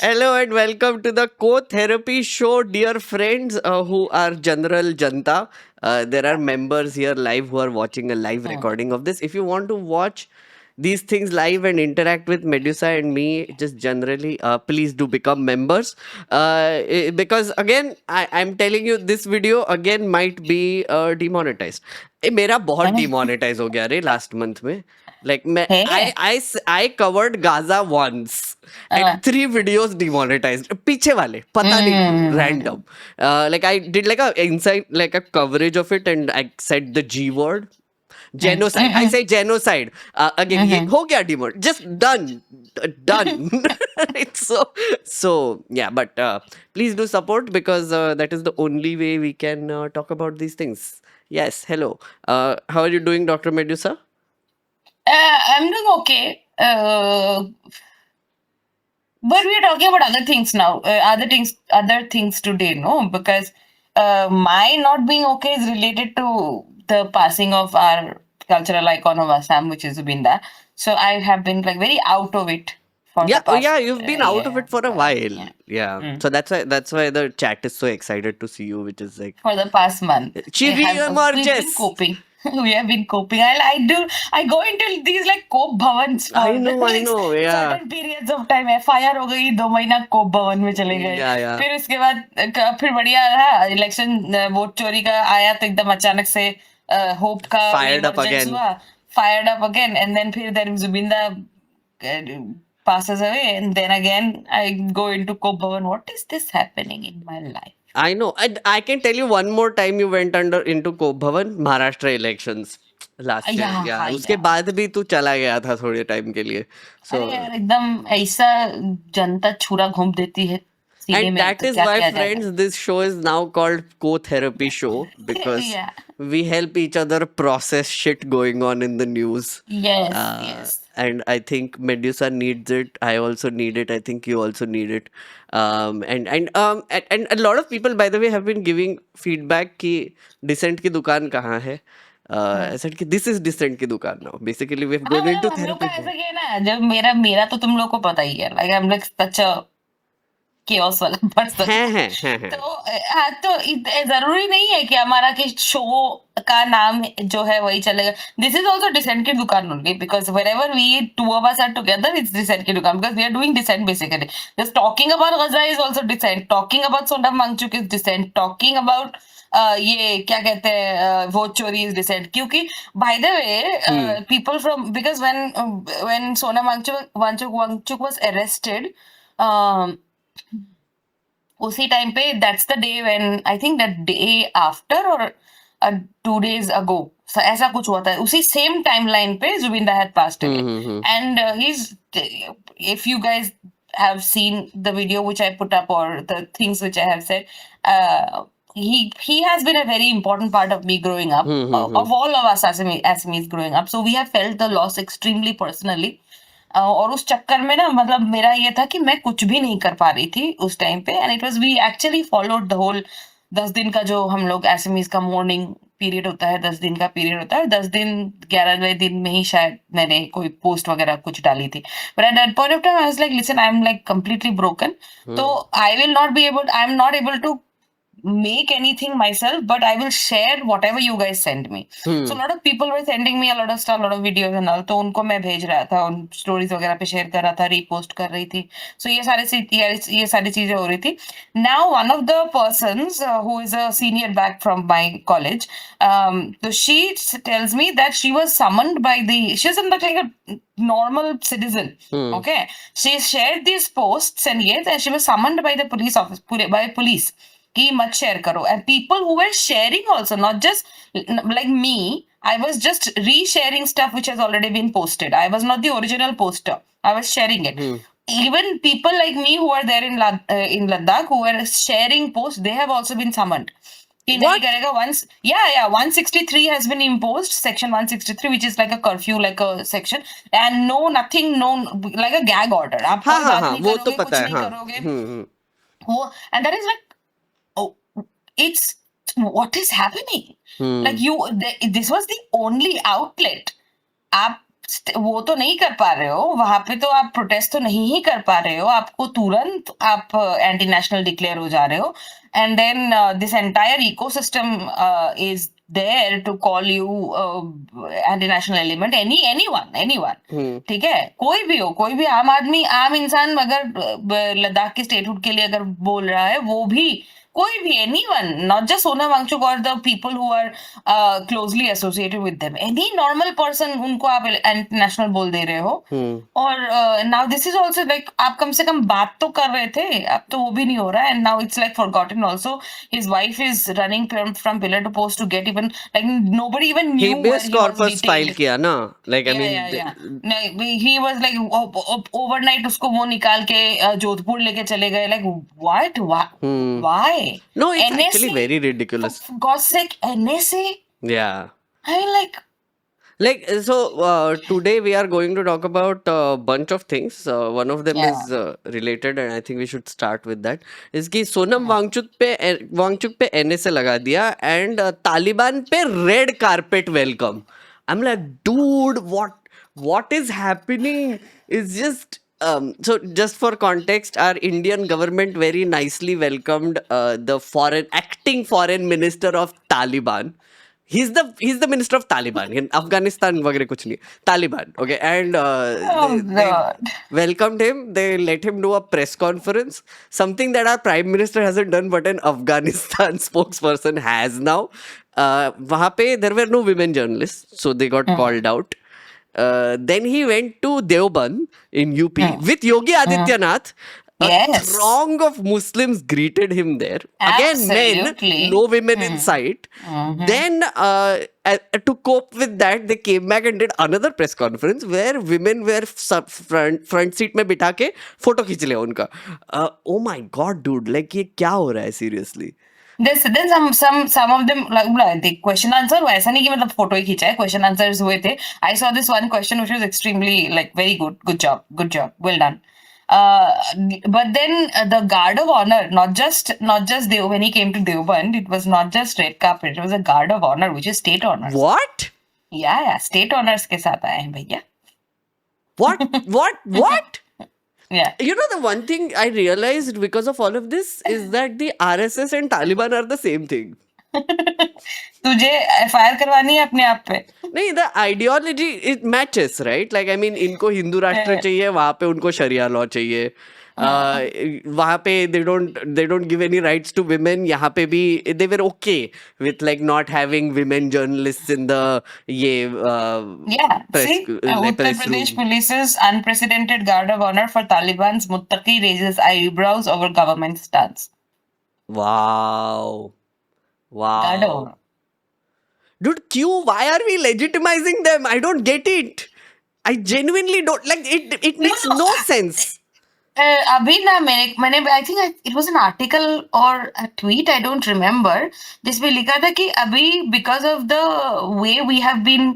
Hello and welcome to the Co-Therapy Show, dear friends who are general janta. There are members here live who are watching a live Hmm. recording of this. If you want to watch these things live and interact with Medusa and me, just generally, please do become members. Because again, I'm telling you, this video again might be demonetized. मेरा बहुत demonetized हो गया रे last month में. Like है I covered Gaza once and हाँ, 3 videos demonetized. पीछे वाले पता नहीं क्यों हम्म, random. Like I did like a inside like a coverage of it and I said the G word. Genocide. I say genocide. Again, ये हम्म, हो गया demote. Just done. It's so yeah. But please do support because that is the only way we can talk about these things. Yes. Hello. How are you doing, Dr. Medusa? I'm doing okay. But we are talking about other things now. Other things today, no? Because my not being okay is related to the passing of our cultural icon of Assam, which is Zubinda. So I have been like very out of it for the Yeah, oh past yeah, you've been out of yeah, it for a while. yeah. Yeah. Mm. So that's why the chat is so excited to see you, which is like For the past month. We've been Chivi coping. We have been coping. I go into these like cope bhavans for I like know, yeah. certain periods of time. FIR हो गई 2 महीना कोप भवन में चले गए. Yeah, yeah. फिर उसके बाद फिर बढ़िया रहा इलेक्शन वोट चोरी का आया तो एकदम अचानक से होप का Fired up इमरजेंस again. हुआ. Fired up again and then फिर then Zubinda passes away and then again I go into cope bhavan. What is this happening in my life? I know. And I can tell you one more time you went under into Kop Bhavan, Maharashtra elections last year. Yeah, Yeah. उसके yeah. बाद भी तू चला गया था थोड़े time के लिए. अरे So यार एकदम ऐसा जनता छुरा घोंप देती है सीने and में that तो is क्या why, किया जाएगा. friends, this show is now called Co-Therapy Show because Yeah. we help each other process shit going on in the news. Yes, yes. And I think Medusa needs it. I also need it. I think you also need it. And a lot of people, by the way, have been giving feedback कि Dissent की दुकान कहाँ है? I said कि this is Dissent की दुकान now. Basically, we've हाँ gone into मतलब हम लोग का therapy. ऐसा क्या है ना जब मेरा मेरा तो तुम लोग को पता ही है like I am like such a chaos वाला पर्सन. हैं. तो हाँ तो जरूरी नहीं है कि हमारा कि शो का नाम जो है वही चलेगा. दिस इज ऑल्सो डिसेंट की दुकान only because wherever we two of us are together it's decent की दुकान because we are doing decent basically. Just talking about Gaza is also decent. Talking about Sonam Wangchuk is decent. Talking about ये क्या कहते हैं वोट चोरी is decent क्योंकि by the way people from because when Sonam Wangchuk was arrested उसी टाइम पे that's the day when I think that day after और 2 days ago ऐसा कुछ हुआ था उसी सेम टाइमलाइन पे जुबिंदा had passed away and he is if you guys have seen the video which I put up or the things which I have said, he has been a very important part of me growing up, of all of us Assamese growing up. So we have felt the loss extremely personally. और उस चक्कर में ना मतलब मेरा ये था कि मैं कुछ भी नहीं कर पा रही थी उस टाइम पे and it was we actually followed the whole 10 दिन का जो हम लोग एसएमईज का मॉर्निंग पीरियड होता है 10 दिन का पीरियड होता है 10 दिन 11वें दिन में ही शायद मैंने कोई पोस्ट वगैरह कुछ डाली थी but at that point of time I was like listen I am like completely broken तो I am not able to make anything myself, but I will share whatever you guys send me. So a lot of people were sending me a lot of stuff, a lot of videos and all. तो उनको मैं भेज रहा था, उन stories वगैरह पे share कर रहा था, repost कर रही थी. So ये सारी चीजें हो रही थी. Now one of the persons who is a senior back from my college, so she tells me that she was summoned by she was like a normal citizen. Okay, she shared these posts and she was summoned by the police office by police. कि मत share करो and people who were sharing also not just like me I was just re-sharing stuff which has already been posted. I was not the original poster. I was sharing it. Even people like me who are there in Ladakh who were sharing posts, they have also been summoned. कि नहीं What? करेगा once 163 has been imposed, section 163 which is like a curfew, like a section, and nothing, like a gag order. आप हाँ कोई हाँ बात हाँ नहीं वो तो करोगे पता कुछ है नहीं हाँ. करोगे हम्म. वो and that is like oh, it's what is happening. Like this was the only outlet. आप वो तो नहीं कर पा रहे हो, वहां पे तो आप प्रोटेस्ट तो नहीं ही कर पा रहे हो, आपको तुरंत आप एंटी नेशनल डिक्लेयर हो जा रहे हो, and then this entire ecosystem is there to call you anti national element, anyone, hmm ठीक है, कोई भी आम आदमी, आम इंसान अगर लद्दाख के स्टेटहुड के लिए अगर बोल रहा है, वो भी कोई भी, anyone, not just Sonam Wangchuk or the people who are closely associated with them, any normal person उनको आप national बोल दे रहे हो, हम्म और now this is also like आप कम से कम बात तो कर रहे थे, अब तो वो भी नहीं हो रहा है, and now it's like forgotten also. His wife is running from pillar to post to get even, like nobody even knew where habeas he was corpus file detained. किया ना, like I Yeah, mean yeah, yeah. नहीं, he was like overnight उसको वो निकाल के जोधपुर लेके चले गए, like what? hmm. Why? No, it's actually NSA? very For ridiculous. God's sake, NSA? Yeah. I mean, like, So today we are going to talk about a bunch of things. One of them yeah. is related, and I think we should start with that. is कि सोनम वांगचुक पे NSA लगा दिया, and Taliban पे red carpet welcome. I'm like, dude, what is happening? It's just so just for context, our Indian government very nicely welcomed the acting foreign minister of Taliban. He's the minister of Taliban in Afghanistan वगैरह कुछ नहीं, Taliban, okay, and Oh they God. welcomed him. They let him do a press conference, something that our prime minister hasn't done but an Afghanistan spokesperson has now. वहाँ पे there were no women journalists, so they got called out. Then he went to Deoband in UP with Yogi Adityanath. A Yes. throng of Muslims greeted him there. Again, men, Absolutely. no women in sight. Then, to cope with that, they came back and did another press conference where women were front seat में बिठा के photo खींच लिया उनका. Oh my God, dude! Like ये क्या हो रहा है seriously? Then some of them like the question answer वैसा नहीं कि मतलब फोटो ही खींचा है, question answers हुए थे. I saw this one question which was extremely like very good job, well done. But then the guard of honor, not just when he came to Deoband, it was not just red carpet, it was a guard of honor, which is state honors. What? Yeah, state honors के साथ आए हैं भैया. What? Yeah. You know, the one thing I realized because of all of this is that the RSS and Taliban are the same thing. तुझे FIR करवानी है अपने आप पे. नहीं, the ideology it matches, right? Like I mean, इनको हिंदू राष्ट्र चाहिए, वहाँ पे उनको शरिया लॉ चाहिए. वहाँ पे they don't give any rights to women. यहाँ पे भी they were okay with like not having women journalists in the Yeah, press see, Uttar press Pradesh room. Police's unprecedented guard of honor for Taliban's Muttaqi raises eyebrows over government stance. Wow. Guard of honor. Dude, why are we legitimizing them? I don't get it. I genuinely don't like it. It makes no sense. अभी ना मैंने I think it was an article और a tweet, I don't remember, जिसमें लिखा था कि अभी because of the way we have been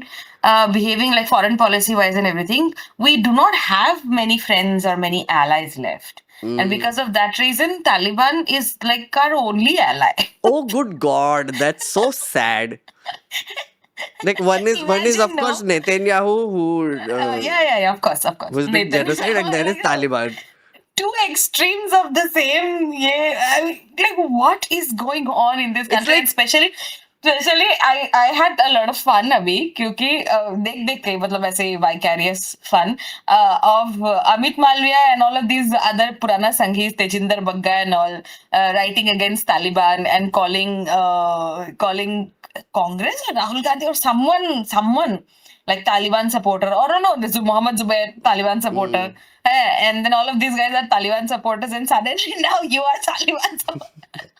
behaving like foreign policy wise and everything, we do not have many friends or many allies left. And because of that reason, Taliban is like our only ally. Oh, good God, that's so sad. Like one is of Imagine, no? course Netanyahu who Yeah, of course. who's big genocide, and there is Taliban. Two extremes of the same. Yeah, I mean, like what is going on in this country? like- especially I had a lot of fun अभी, क्योंकि देख के मतलब ऐसे vicarious fun of Amit Malviya and all of these other पुराना संगीत, Tejinder Bagga and all, writing against Taliban and calling Congress or Rahul Gandhi or someone like Taliban supporter, or no, this is Mohammed Zubair, Taliban supporter. And then all of these guys are Taliban supporters, and suddenly now you are Taliban supporter.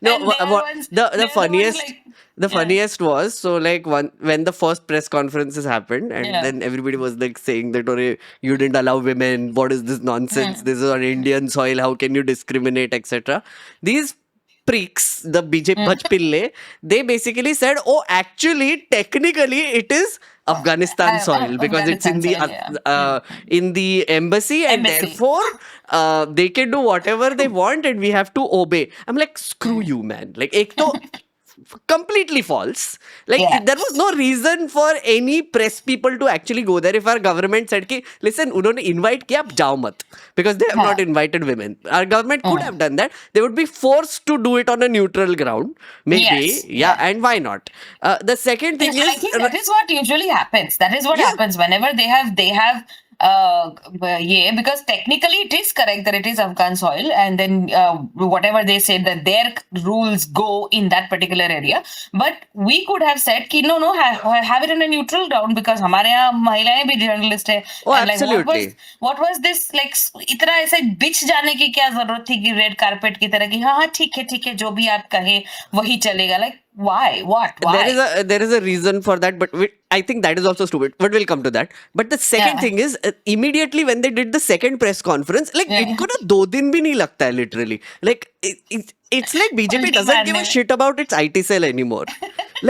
No, And they are what, ones- the they are funniest ones like- the funniest was, so like when the first press conferences happened, and Yeah. then everybody was like saying that, "Oh, you didn't allow women. What is this nonsense? This is on Indian soil. How can you discriminate, etc." These pricks, the BJP Bajpille, they basically said, "Oh, actually, technically, it is Afghanistan soil because it's in the Afghanistan soil, in the embassy, and Embassy. therefore they can do whatever they want, and we have to obey." I'm like, screw you, man. Like, एक तो completely false. Like Yeah. there was no reason for any press people to actually go there. If our government said ki listen उन्होंने invite किया आप जाओ मत, because they have हाँ. not invited women. Our government could Mm. have done that. They would be forced to do it on a neutral ground, maybe. Yes. Yeah, Yeah. and why not? The second thing And I is think that is what usually happens. That is what Yeah. happens whenever they have yeah, because technically it is correct that it is Afghan soil, and then whatever they said that their rules go in that particular area. But we could have said कि no, have it in a neutral ground, because हमारे यहाँ महिलाएं भी journalist है. Oh, And like absolutely. what was this, like इतना ऐसे बिच जाने की क्या जरूरत थी कि रेड कारपेट की तरह की हाँ ठीक है जो भी आप कहें वही चलेगा. Like why? What? Why? There is a reason for that, but I think that is also stupid. But we'll come to that. But the second Yeah. thing is immediately when they did the second press conference, like Yeah. इनको ना 2 दिन भी नहीं लगता है literally. Like it's like BJP उल्टी doesn't give मारने a में. shit about its IT cell anymore.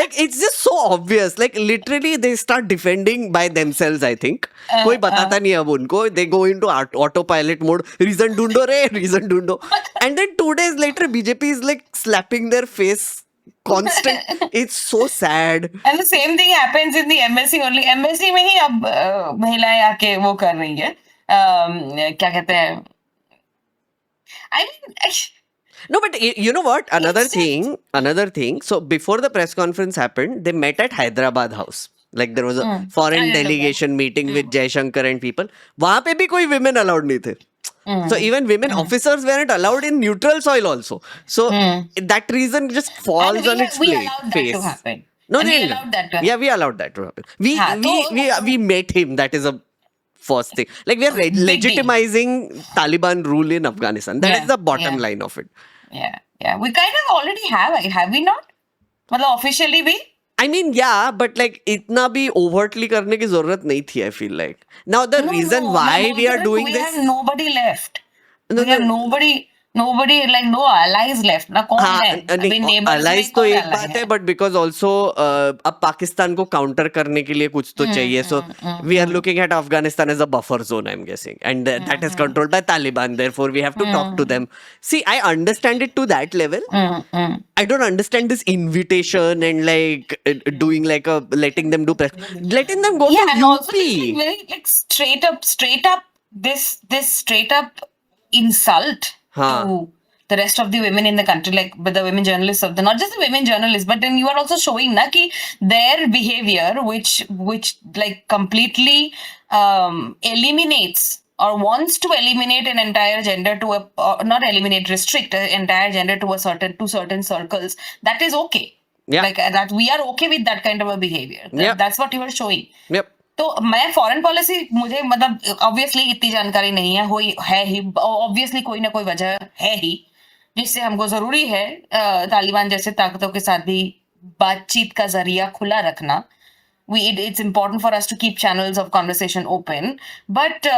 Like it's just so obvious. Like literally they start defending by themselves. I think कोई बताता नहीं अब उनको. They go into autopilot mode. Reason ढूंढो रे, reason ढूंढो. And then 2 days later, BJP is like slapping their face constant. It's so sad. And the same thing happens in the MSC only. MSC में ही अब महिलाएं आके वो कर रही है. क्या कहते हैं? I mean, No, but you know what? Another It's just- thing. So before the press conference happened, they met at Hyderabad House. Like there was a foreign I remember. delegation meeting with Jaishankar and people. वहाँ पे भी कोई women allowed नहीं थे. So even women officers weren't allowed in neutral soil also. So that reason just falls And on its we face. allowed that to happen. No, And we no, no. allowed that to Yeah, we allowed that to happen. हाँ, We met him. That is a first thing. Like we are Big deal. legitimizing Taliban rule in Afghanistan. That is Yeah, the bottom yeah. line of it. Yeah. We kind of already have we not? मतलब officially भी? I mean, yeah, but like इतना भी overtly करने की जरूरत नहीं थी. I feel like now the reason why we are doing we this. have nobody left. No, We have no. nobody, like no allies left. ना कौन है? अभी नहीं, neighbors allies में तो कौन एक ally बात है, but because also अब पाकिस्तान को counter करने के लिए कुछ तो चाहिए. So we are looking at Afghanistan as a buffer zone, I'm guessing, and that is controlled by Taliban. Therefore, we have to talk to them. See, I understand it to that level. I don't understand this invitation and like doing like a letting them do press, letting them go Yeah, to and also this UP. is very like straight up this straight up insult Huh. to the rest of the women in the country, like with the women journalists of the, not just the women journalists, but then you are also showing na ki their behavior, which like completely eliminates or wants to eliminate an entire gender to a not eliminate, restrict an entire gender to certain circles. That is okay. Yeah. Like that we are okay with that kind of a behavior. Yeah. That's what you are showing. Yep. तो मैं foreign policy मुझे मतलब obviously इतनी जानकारी नहीं है, है ही obviously कोई ना कोई वजह है ही जिससे हमको जरूरी है तालिबान जैसे ताकतों के साथ भी बातचीत का जरिया खुला रखना. It's important for us to keep channels of conversation open, but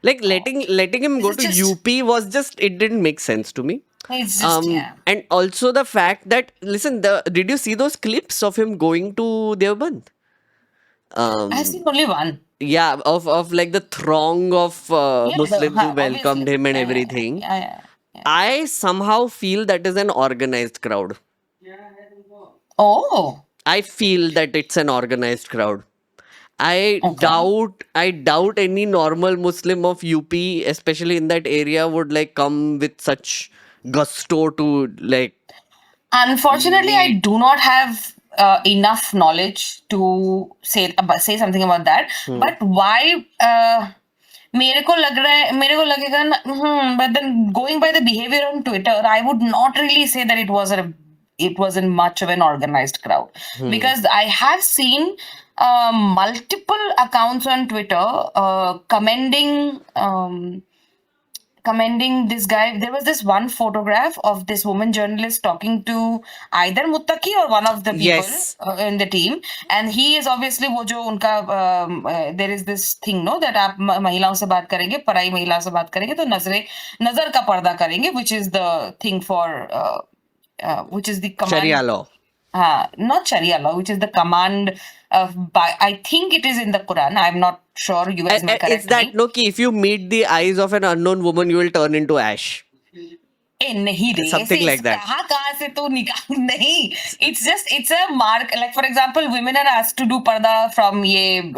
Like letting him go It's to just- UP was just, it didn't make sense to me. it's just And also the fact that listen, did you see those clips of him going to Deoband? I've seen only one. Yeah, of like the throng of Muslims who welcomed obviously. him and Yeah, everything. yeah. I somehow feel that is an organized crowd. Oh, I feel that it's an organized crowd. I Okay. doubt any normal Muslim of UP, especially in that area, would like come with such gusto to like. unfortunately, I do not have enough knowledge to say something about that. But why? मेरे को लगेगा ना, but then going by the behavior on Twitter, I would not really say that it wasn't much of an organized crowd, because I have seen multiple accounts on Twitter commending this guy. There was this one photograph of this woman journalist talking to either Muttaki or one of the people Yes. in the team, and he is obviously वो जो उनका there is this thing no that आप महिलाओं से बात करेंगे, पराई महिलाओं से बात करेंगे तो नजर का पर्दा करेंगे, which is the thing for which is the command. Sharia law. Not Sharia law, which is the command I think it is in the Quran. I'm not sure. You guys may correct It's that me. no, ki if you meet the eyes of an unknown woman, you will turn into ash. ए नहीं रे, Something ऐसे like that. कहाँ से तो निकाल नहीं. It's a mark. Like for example, women are asked to do पर्दा from ये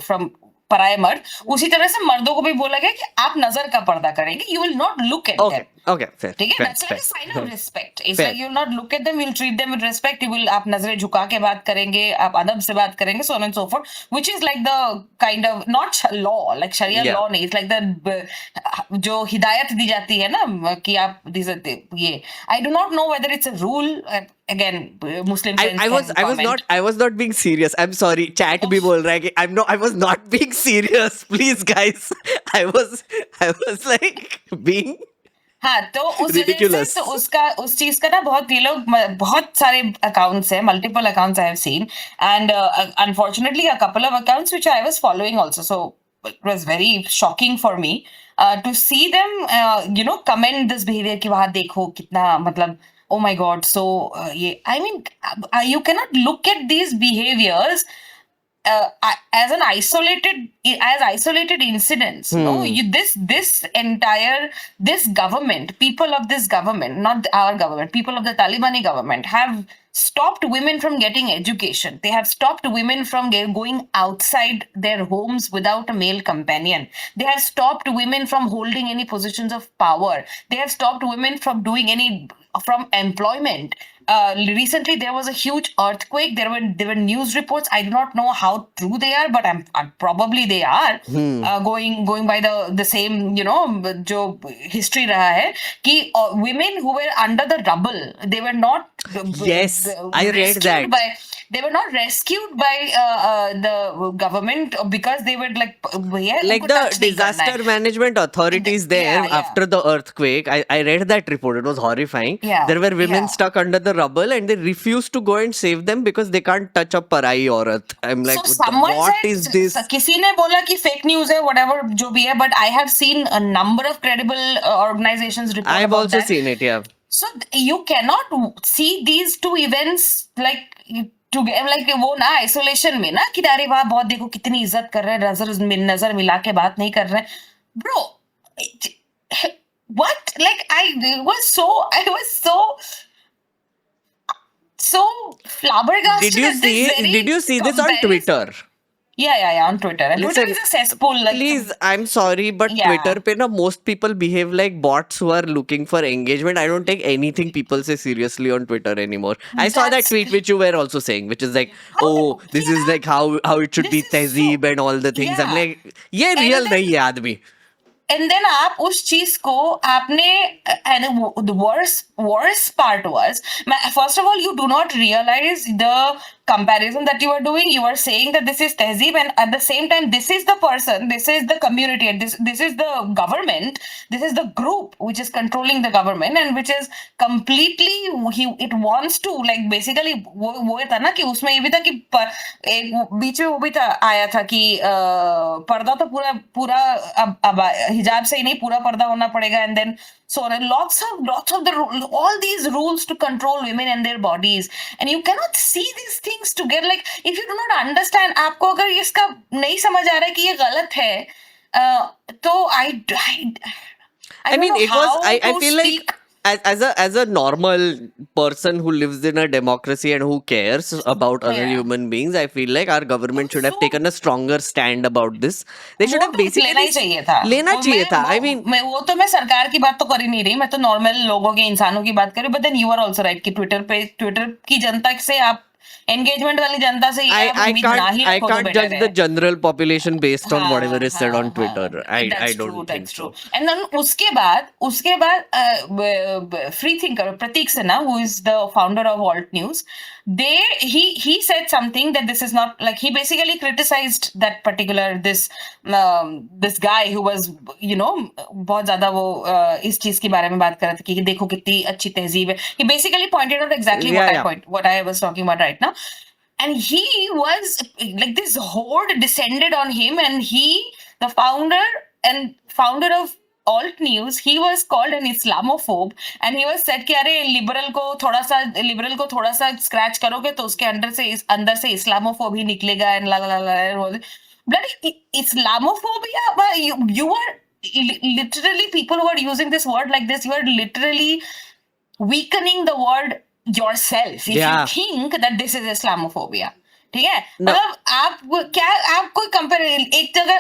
from पराये मर्द. उसी तरह से मर्दों को भी बोला गया कि आप नजर का पर्दा करेंगे. You will not look at them. Okay, fair, ठीक है, fair, that's like a fair. sign of respect. It's Fair. like you'll not look at them, you'll treat them with respect. You will, आप नजरें झुका के बात करेंगे, आप अदब से बात करेंगे, so on and so forth. Which is like the kind of not law, like Sharia Yeah. law नहीं. It's like the जो हिदायत दी जाती है ना कि आप ये. I do not know whether it's a rule. Again, Muslim friends I was can comment. I was not being serious. I'm sorry. Chat भी बोल रहा है कि I was not being serious. Please guys. I was like being हाँ, तो उस वजह ridiculous. से तो उस चीज का ना बहुत ये लोग बहुत सारे अकाउंट्स है, multiple accounts I have seen, and unfortunately a couple of accounts which I was following also, so it was very shocking for me to see them you know comment this behaviour कि वहां देखो कितना मतलब oh my god. So ये I mean you can not look at these behaviours as isolated incidents. No, this entire this government, people of this government, not our government, people of the Talibani government have stopped women from getting education. They have stopped women from going outside their homes without a male companion. They have stopped women from holding any positions of power. They have stopped women from doing from employment. Recently there was a huge earthquake. There were news reports. I do not know how true they are, but probably they are going by the same, you know, जो history रहा है कि women who were under the rubble, they were not Yes, I read that. They were not rescued by the government because they were like Like the disaster management authorities there after the earthquake. I read that report. It was horrifying. Yeah, There were women stuck under the rubble and they refused to go and save them because they can't touch a parai aurat. I'm like, what is this? किसी ने बोला कि fake news है, whatever जो भी है, but I have seen a number of credible organizations report I have about also that. seen it, yeah. So you cannot see these two events like together, like वो ना isolation में ना कि अरे वाह बहुत देखो कितनी इज्जत कर रहे हैं, नजर मिला के बात नहीं कर रहे हैं. Bro, what? Like I was so flabbergasted. Did you see this on Twitter? Yeah, on Twitter. And Listen, Twitter is a cesspool. Like, please, I'm sorry, but Yeah. Twitter pe na most people behave like bots who are looking for engagement. I don't take anything people say seriously on Twitter anymore. I saw that That's- tweet which you were also saying, which is like, oh, this is like how it should be This is tehzeeb and all the things. I'm Yeah. like, ये And real then- नहीं है आदमी. and then आप उस चीज को आपने and the worst part was, first of all, you do not realize the comparison that you are doing. You are saying that this is tehzeeb, and at the same time this is the person, this is the community, and this is the government, this is the group which is controlling the government and which is completely it wants to like basically वो था ना कि उसमें ये भी था कि एक बीच में वो भी था आया था कि पर्दा तो पूरा अब हिजाब से ही नहीं पूरा पर्दा होना पड़ेगा, and then so lots of all these rules to control women and their bodies, and you cannot see these things together. Like if you do not understand, आपको अगर इसका नहीं समझ आ रहा है कि ये गलत है, तो I mean, don't know it was. how I to feel like speak. as a normal person who lives in a democracy and who cares about other Yeah. human beings, I feel like our government should have So- taken a stronger stand about this. They should वो have तो basically लेना ही चाहिए था. लेना वो चाहिए मैं- था. वो- I mean, मैं सरकार की बात तो कर ही नहीं रही, मैं तो नॉर्मल लोगों के इंसानों की बात कर रही हूँ. But then you are also right कि ट्विटर की जनता से आप एंगेजमेंट वाली जनता से ये आप I उम्मीद ना ही can't I रखो तो can't better judge है. the general population based on whatever is said on हाँ, Twitter. I don't think that's so. true. And then उसके बाद free thinker Pratik Sinha, who is the founder of Alt News, he said something that this is not like, he basically criticized that particular this guy who was, you know, बहुत ज्यादा वो इस चीज के बारे में बात कर रहा था कि देखो कितनी अच्छी तहजीब है. He basically pointed out exactly Yeah. what I was talking about right now. And he was like, this horde descended on him, and the founder of Alt News, he was called an Islamophobe, and he was said कि अरे liberal को थोड़ा सा scratch करोगे तो उसके अंदर से इस्लामोफोब ही निकलेगा, and la la la la. Bloody Islamophobia, you are literally people who are using this word like this, you are literally weakening the word yourself if Yeah. you think that this is Islamophobia. ठीक है, No. मतलब आप क्या, आप कोई compare एक जगह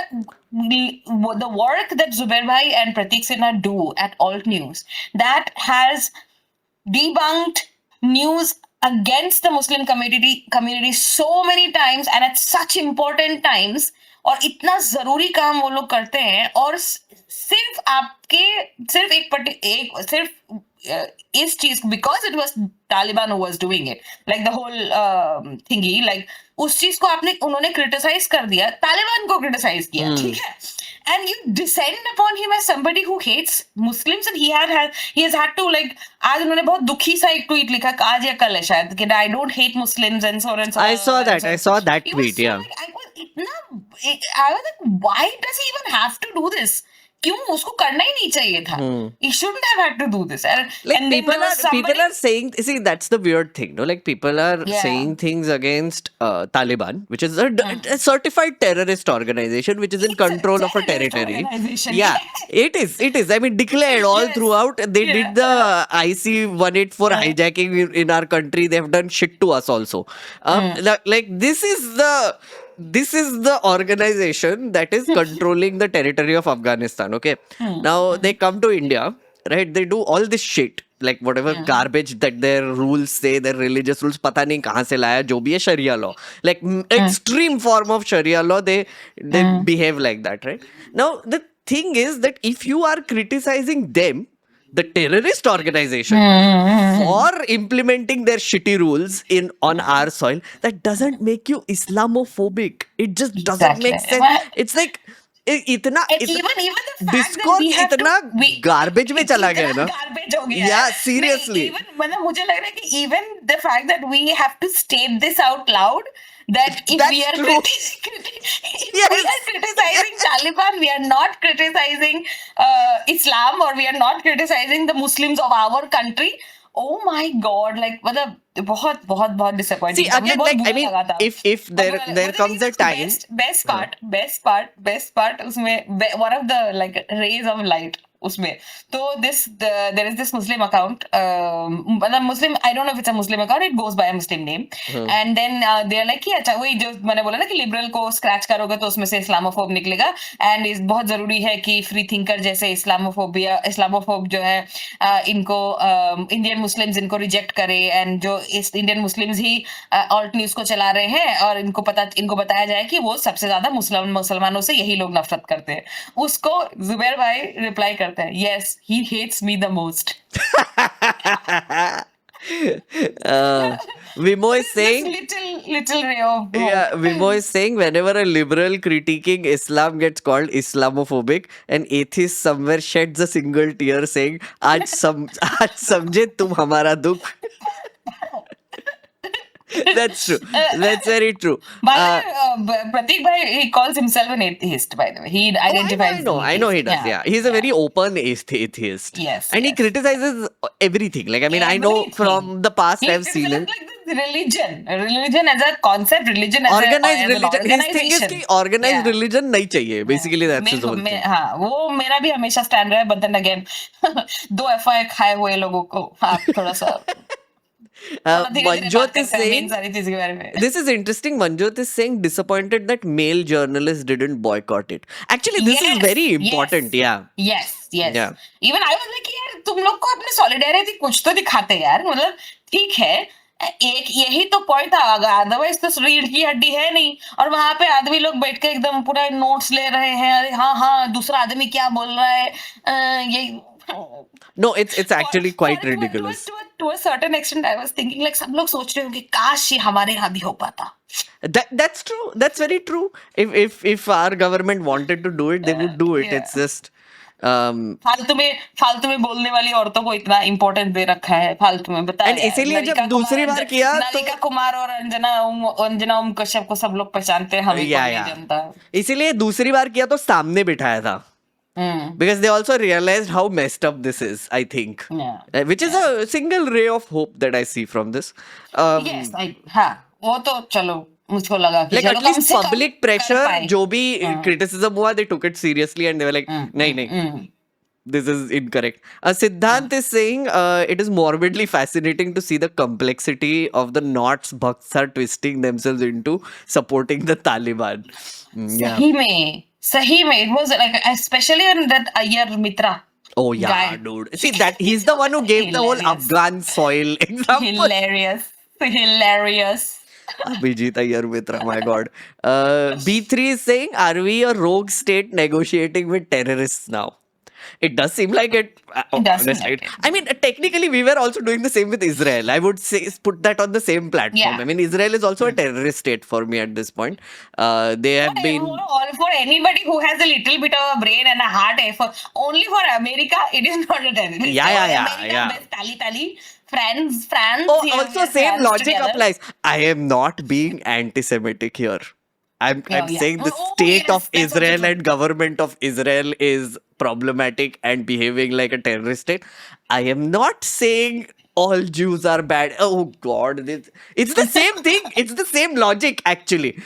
the work that Zubair bhai and Pratik Sinha do at Alt News, that has debunked news against the Muslim community so many times and at such important times, और इतना जरूरी काम वो लोग करते हैं, और सिर्फ आपके सिर्फ एक सिर्फ इस चीज, because it was Taliban who was doing it, like the whole thingy, like उस चीज को आपने उन्होंने क्रिटिसाइज कर दिया, तालिबान को क्रिटिसाइज किया, ठीक है, and you descend upon him as somebody who hates Muslims, and he has had to, like, आज उन्होंने बहुत दुखी सा एक ट्वीट लिखा, आज या कल है शायद, कि I don't hate Muslims and so on and so on. I saw that. I saw that It was tweet. so, Yeah. like, I was like, why does he even have to do this? क्यों उसको करना ही नहीं चाहिए था? He shouldn't have had to do this. And Like and then people there was somebody, are saying, see, that's the weird thing, no? Like people are Yeah. saying things against Taliban, which is a certified terrorist organization, which is in It's a control of a terrorist territory. organization. Yeah, it is. It is. I mean, declared all Yes. throughout. They Yeah. did the IC 184 hijacking in our country. They have done shit to us also. Like this is the organization that is controlling the territory of Afghanistan. Okay. Now they come to India, right? They do all this shit, like whatever garbage that their rules say, their religious rules, पता नहीं कहाँ से लाया, जो भी है Sharia law, like extreme form of Sharia law, they behave like that, right? Now the thing is that if you are criticizing them, the terrorist organization, for implementing their shitty rules on our soil, that doesn't make you Islamophobic. It just doesn't make Exactly. sense. It's like इतना and even the fact discourse that we have इतना garbage में चला गया ना. garbage हो गया Yeah, है. seriously. नहीं, even मतलब मुझे लग रहा है कि even the fact that we have to state this out loud, that if That's we are true. if Yes. we are criticizing Taliban, we are not criticizing Islam, or we are not criticizing the Muslims of our country. Oh my God! Like मतलब बहुत बहुत बहुत disappointing. See, था. मुझे again, बहुत like, I बुरा mean, लगा था. if there और there मुझे comes a लगता है time. best part उसमें one of the like rays of light उसमें, तो there is this Muslim account, मतलब Muslim, I don't know if it's a Muslim account, it goes by a Muslim name, and then they are like कि अच्छा वही जो मैंने बोला ना कि लिबरल को स्क्रैच करोगे तो उसमें से इस्लामोफोब निकलेगा, एंड इस बहुत जरूरी है कि फ्री थिंकर जैसे इस्लामोफोब जो है इनको इंडियन मुस्लिम्स इनको रिजेक्ट करे, एंड जो इस इंडियन मुस्लिम्स ही ऑल्ट न्यूज को चला रहे हैं, और इनको बताया जाए कि वो सबसे ज्यादा मुसलमानों से यही लोग नफरत करते हैं. उसको जुबैर भाई रिप्लाई करते हैं, yes he hates me the most. Vimo is saying, little ray of hope. yeah, Vimo is saying whenever a liberal critiquing Islam gets called Islamophobic, an atheist somewhere sheds a single tear saying, आज समझे तुम हमारा दुख. That's true. That's very true. By the way, Pratik bhai, he calls himself an atheist, by the way. He identifies. I know he does. Yeah, he's a very open atheist. Yes, and he yes. criticizes everything. Like, I mean, I know Everything. from the past He I've seen it. like this religion as a concept, religion as Organized as an religion. His thing is कि organized Yeah. religion नहीं चाहिए. Basically, that's his whole thing. हाँ, वो मेरा भी हमेशा stand रहा है, but then again, दो FI खाए हुए लोगों को आप थोड़ा सा Manjot is saying, सारी चीज़ों के बारे में. this is interesting. Manjot is saying disappointed that male journalists didn't boycott it. Actually, this is Yes, very important. Yeah. Yes. Yeah. Even I was like, यार तुम लोग को अपने solidarity कुछ तो दिखाते यार, मतलब ठीक है, एक यही तो पॉइंट था, अदरवाइज तो रीढ़ की हड्डी है नहीं, और वहां पे आदमी लोग बैठ के एकदम पूरा नोट्स ले रहे हैं, अरे हाँ हाँ दूसरा आदमी क्या बोल रहा है, ये No, it's actually quite ridiculous. To a certain extent, I was thinking like सब लोग सोच रहे होंगे काश ये हमारे यहाँ भी हो पाता. That's true. That's very true. If our government wanted to do it, they would do it. Yeah. It's just फालतू में बोलने वाली औरतों को इतना इम्पोर्टेंस दे रखा है, फालतू में बताया. And इसीलिए जब दूसरी बार किया तो नलिका कुमार और अंजना ओम कश्यप को सब लोग पहचानते हैं, हमें Yeah, नहीं yeah. जानता. इसीलिए दूसरी बार किया तो सामने बिठाया था. Because they also realized how messed up this is, I think. Yeah. Which is a single ray of hope that I see from this. Yes, हाँ वो तो चलो मुझको लगा कि Like चलो at कम least से कम public कर pressure, पाए। जो भी criticism हुआ, they took it seriously and they were like, नहीं नहीं, हम्म। this is incorrect. Siddhant is saying it is morbidly fascinating to see the complexity of the knots Bhakts are twisting themselves into supporting the Taliban. Yeah. सही में it was like especially on that Ayyar Mitra Oh yeah, guy. dude. See that he's the one who gave the whole Hilarious. Afghan soil example. Hilarious. Abhijit Iyer Mitra, my God. B3 is saying, are we a rogue state negotiating with terrorists now? It does seem like it. It does seem Honestly, like it. I mean, technically, we were also doing the same with Israel. I would say put that on the same platform. Yeah. I mean, Israel is also a terrorist state for me at this point. They have been. For anybody who has a little bit of a brain and a heart, only for America, it is not a terrorist. Yeah. America, tally. France. Oh, here, also France same logic together. applies. I am not being anti-Semitic here. I'm saying the Oh, state yes, of that's also Israel true. and government of Israel is problematic and behaving like a terrorist state. I am not saying all Jews are bad. Oh God, it's the same thing. It's the same logic actually.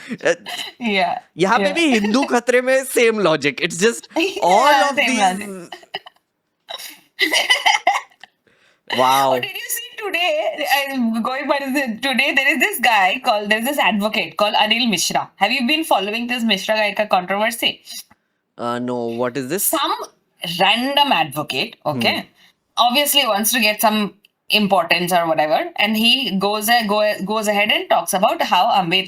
Yeah. यहाँ पे भी हिंदू खतरे में same logic. It's just all Yeah, of same these. Wow. Oh, did you see today? Going by today, there is this guy called. There's this advocate called Anil Mishra. Have you been following this Mishra guy ka controversy? No, what is this? Some random advocate, okay, obviously wants to get some importance or whatever, and he goes ahead and talks about how Baba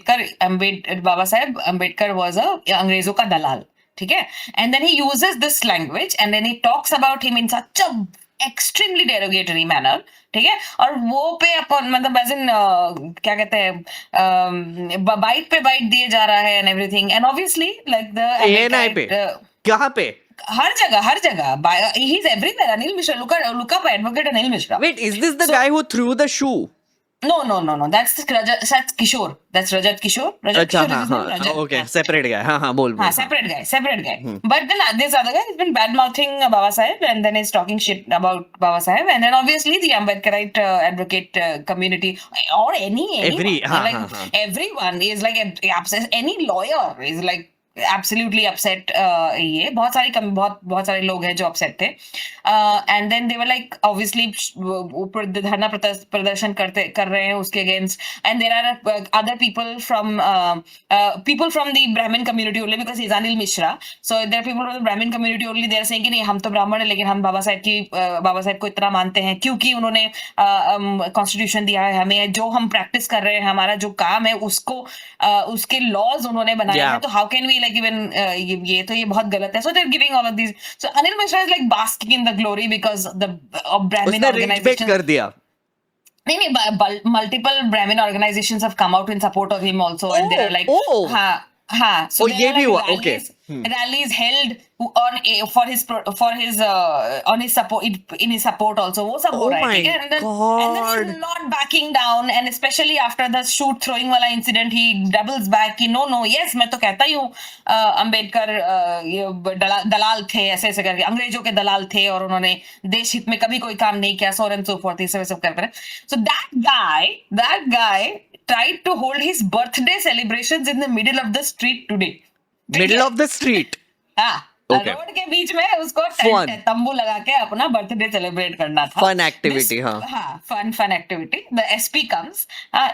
Saheb Ambedkar was a अंग्रेजों का दलाल, ठीक है? And then he uses this language, and then he talks about him in such a extremely derogatory manner, ठीक है? और वो पे अपन मतलब as in क्या कहते हैं बाइट पे बाइट दिए जा रहा है and everything, and obviously like the ANI पे कहाँ पे? हर जगह he's everywhere. Anil Mishra, look up advocate Anil Mishra. Wait, is this the guy who threw the shoe? No, that's Kishore. That's Rajat Kishore. अच्छा Kishore is his name? हाँ Rajat. okay, separate guy. हाँ बोल हाँ, separate guy. But then this other guy has been bad mouthing Baba Saheb, and then he's talking shit about Baba Saheb, and then obviously the Ambedkarite advocate community or anyone, like everyone is like upset. Any lawyer is like absolutely upset. ये बहुत सारे लोग हैं जो upset थे, and then they were like obviously ऊपर धरना प्रदर्शन कर रहे हैं उसके against, and there are other people from the Brahmin community only, because he's Anil Mishra, so there are people from the Brahmin community only. They are saying कि नहीं हम तो ब्राह्मण है लेकिन हम बाबा साहब को इतना मानते हैं क्योंकि उन्होंने कॉन्स्टिट्यूशन दिया है हमें, जो हम प्रैक्टिस कर रहे हैं, हमारा जो काम है उसको उसके लॉज उन्होंने बनाए हैं, तो how can we like even ये तो ये बहुत गलत है. So they're giving all of these. So Anil Mishra is like basking in the glory because the Brahmin organizations कर दिया. नहीं, multiple Brahmin organizations have come out in support of him also, and they are like हाँ, so ये भी हुआ. Okay. Rallies held on his support, in his support also, वो सब हो रहा है, ठीक है? And then he's not backing down, and especially after the shoot throwing वाला incident, he doubles back कि no, yes, मैं तो कहता ही हूँ अंबेडकर दलाल थे, ऐसे करके अंग्रेजों के दलाल थे और उन्होंने देश हित में कभी कोई काम नहीं किया, so on and so forth, ये सब कर रहे. So that guy tried to hold his birthday celebrations in the middle of the street today. Middle of the street. हाँ, Okay. रोड के बीच में उसको तंबू लगा के अपना बर्थडे सेलिब्रेट करना था. Fun activity, हाँ. Fun activity. The SP comes,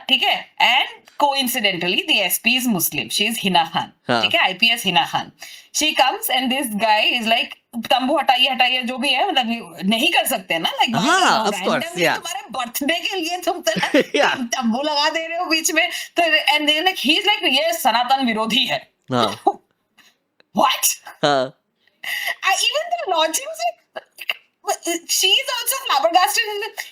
ठीक है, and coincidentally the SP is Muslim. She is Hina Khan, ठीक है, IPS Hina Khan. She comes and this guy is like तंबू हटाइए जो भी है, मतलब नहीं कर सकते ना, like of course, yeah. तुम्हारे बर्थडे के लिए तुम तंबू लगा दे रहे हो बीच में, तो and then like he's like ये सनातन विरोधी है. What? Even the logic was like, she's also flabbergasted.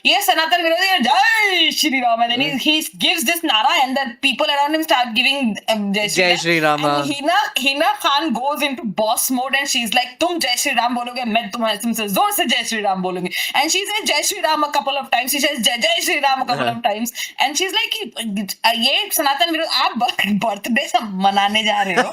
Yes, Sanatan Virodhi, Jai Shri Ram. And then he gives this nara, and the people around him start giving Jai Shri Ram. And Hina Khan goes into boss mode, and she's like, "Tum Jai Shri Ram bologe, main tumse zor se Jai Shri Ram bolungi." And she says Jai Shri Ram a couple of times. She says Jai Shri Ram a couple of times, and she's like, "ये Sanatan Virodhi, आप birthday मनाने जा रहे हो?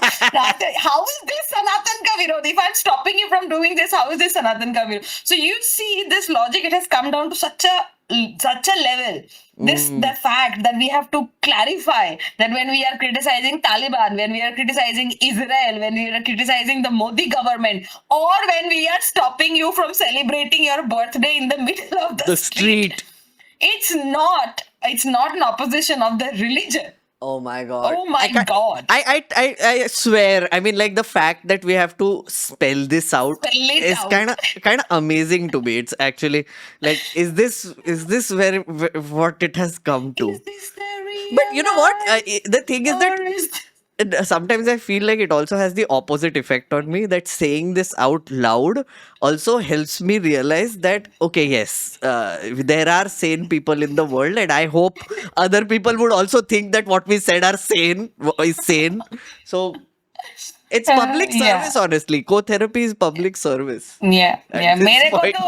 How is this Sanatan का विरोधी? If I'm stopping you from doing this, how is this Sanatan का विरोधी?" So you see this logic, it has come down to such a such a level. The fact that we have to clarify that when we are criticizing Taliban, when we are criticizing Israel, when we are criticizing the Modi government, or when we are stopping you from celebrating your birthday in the middle of the street, it's not an opposition of the religion. Oh my god. Oh my god. I swear. I mean, like the fact that we have to spell this out Spell it is out. kind of amazing to me. It's actually like, is this where what it has come to? Is this the real But you know what? life, The thing is that or is sometimes I feel like it also has the opposite effect on me, that saying this out loud also helps me realize that, okay, yes, there are sane people in the world, and I hope other people would also think that what we said is sane. So it's public yeah. service, honestly. Co-therapy is public service. Yeah, At yeah. this मेरे को point. तो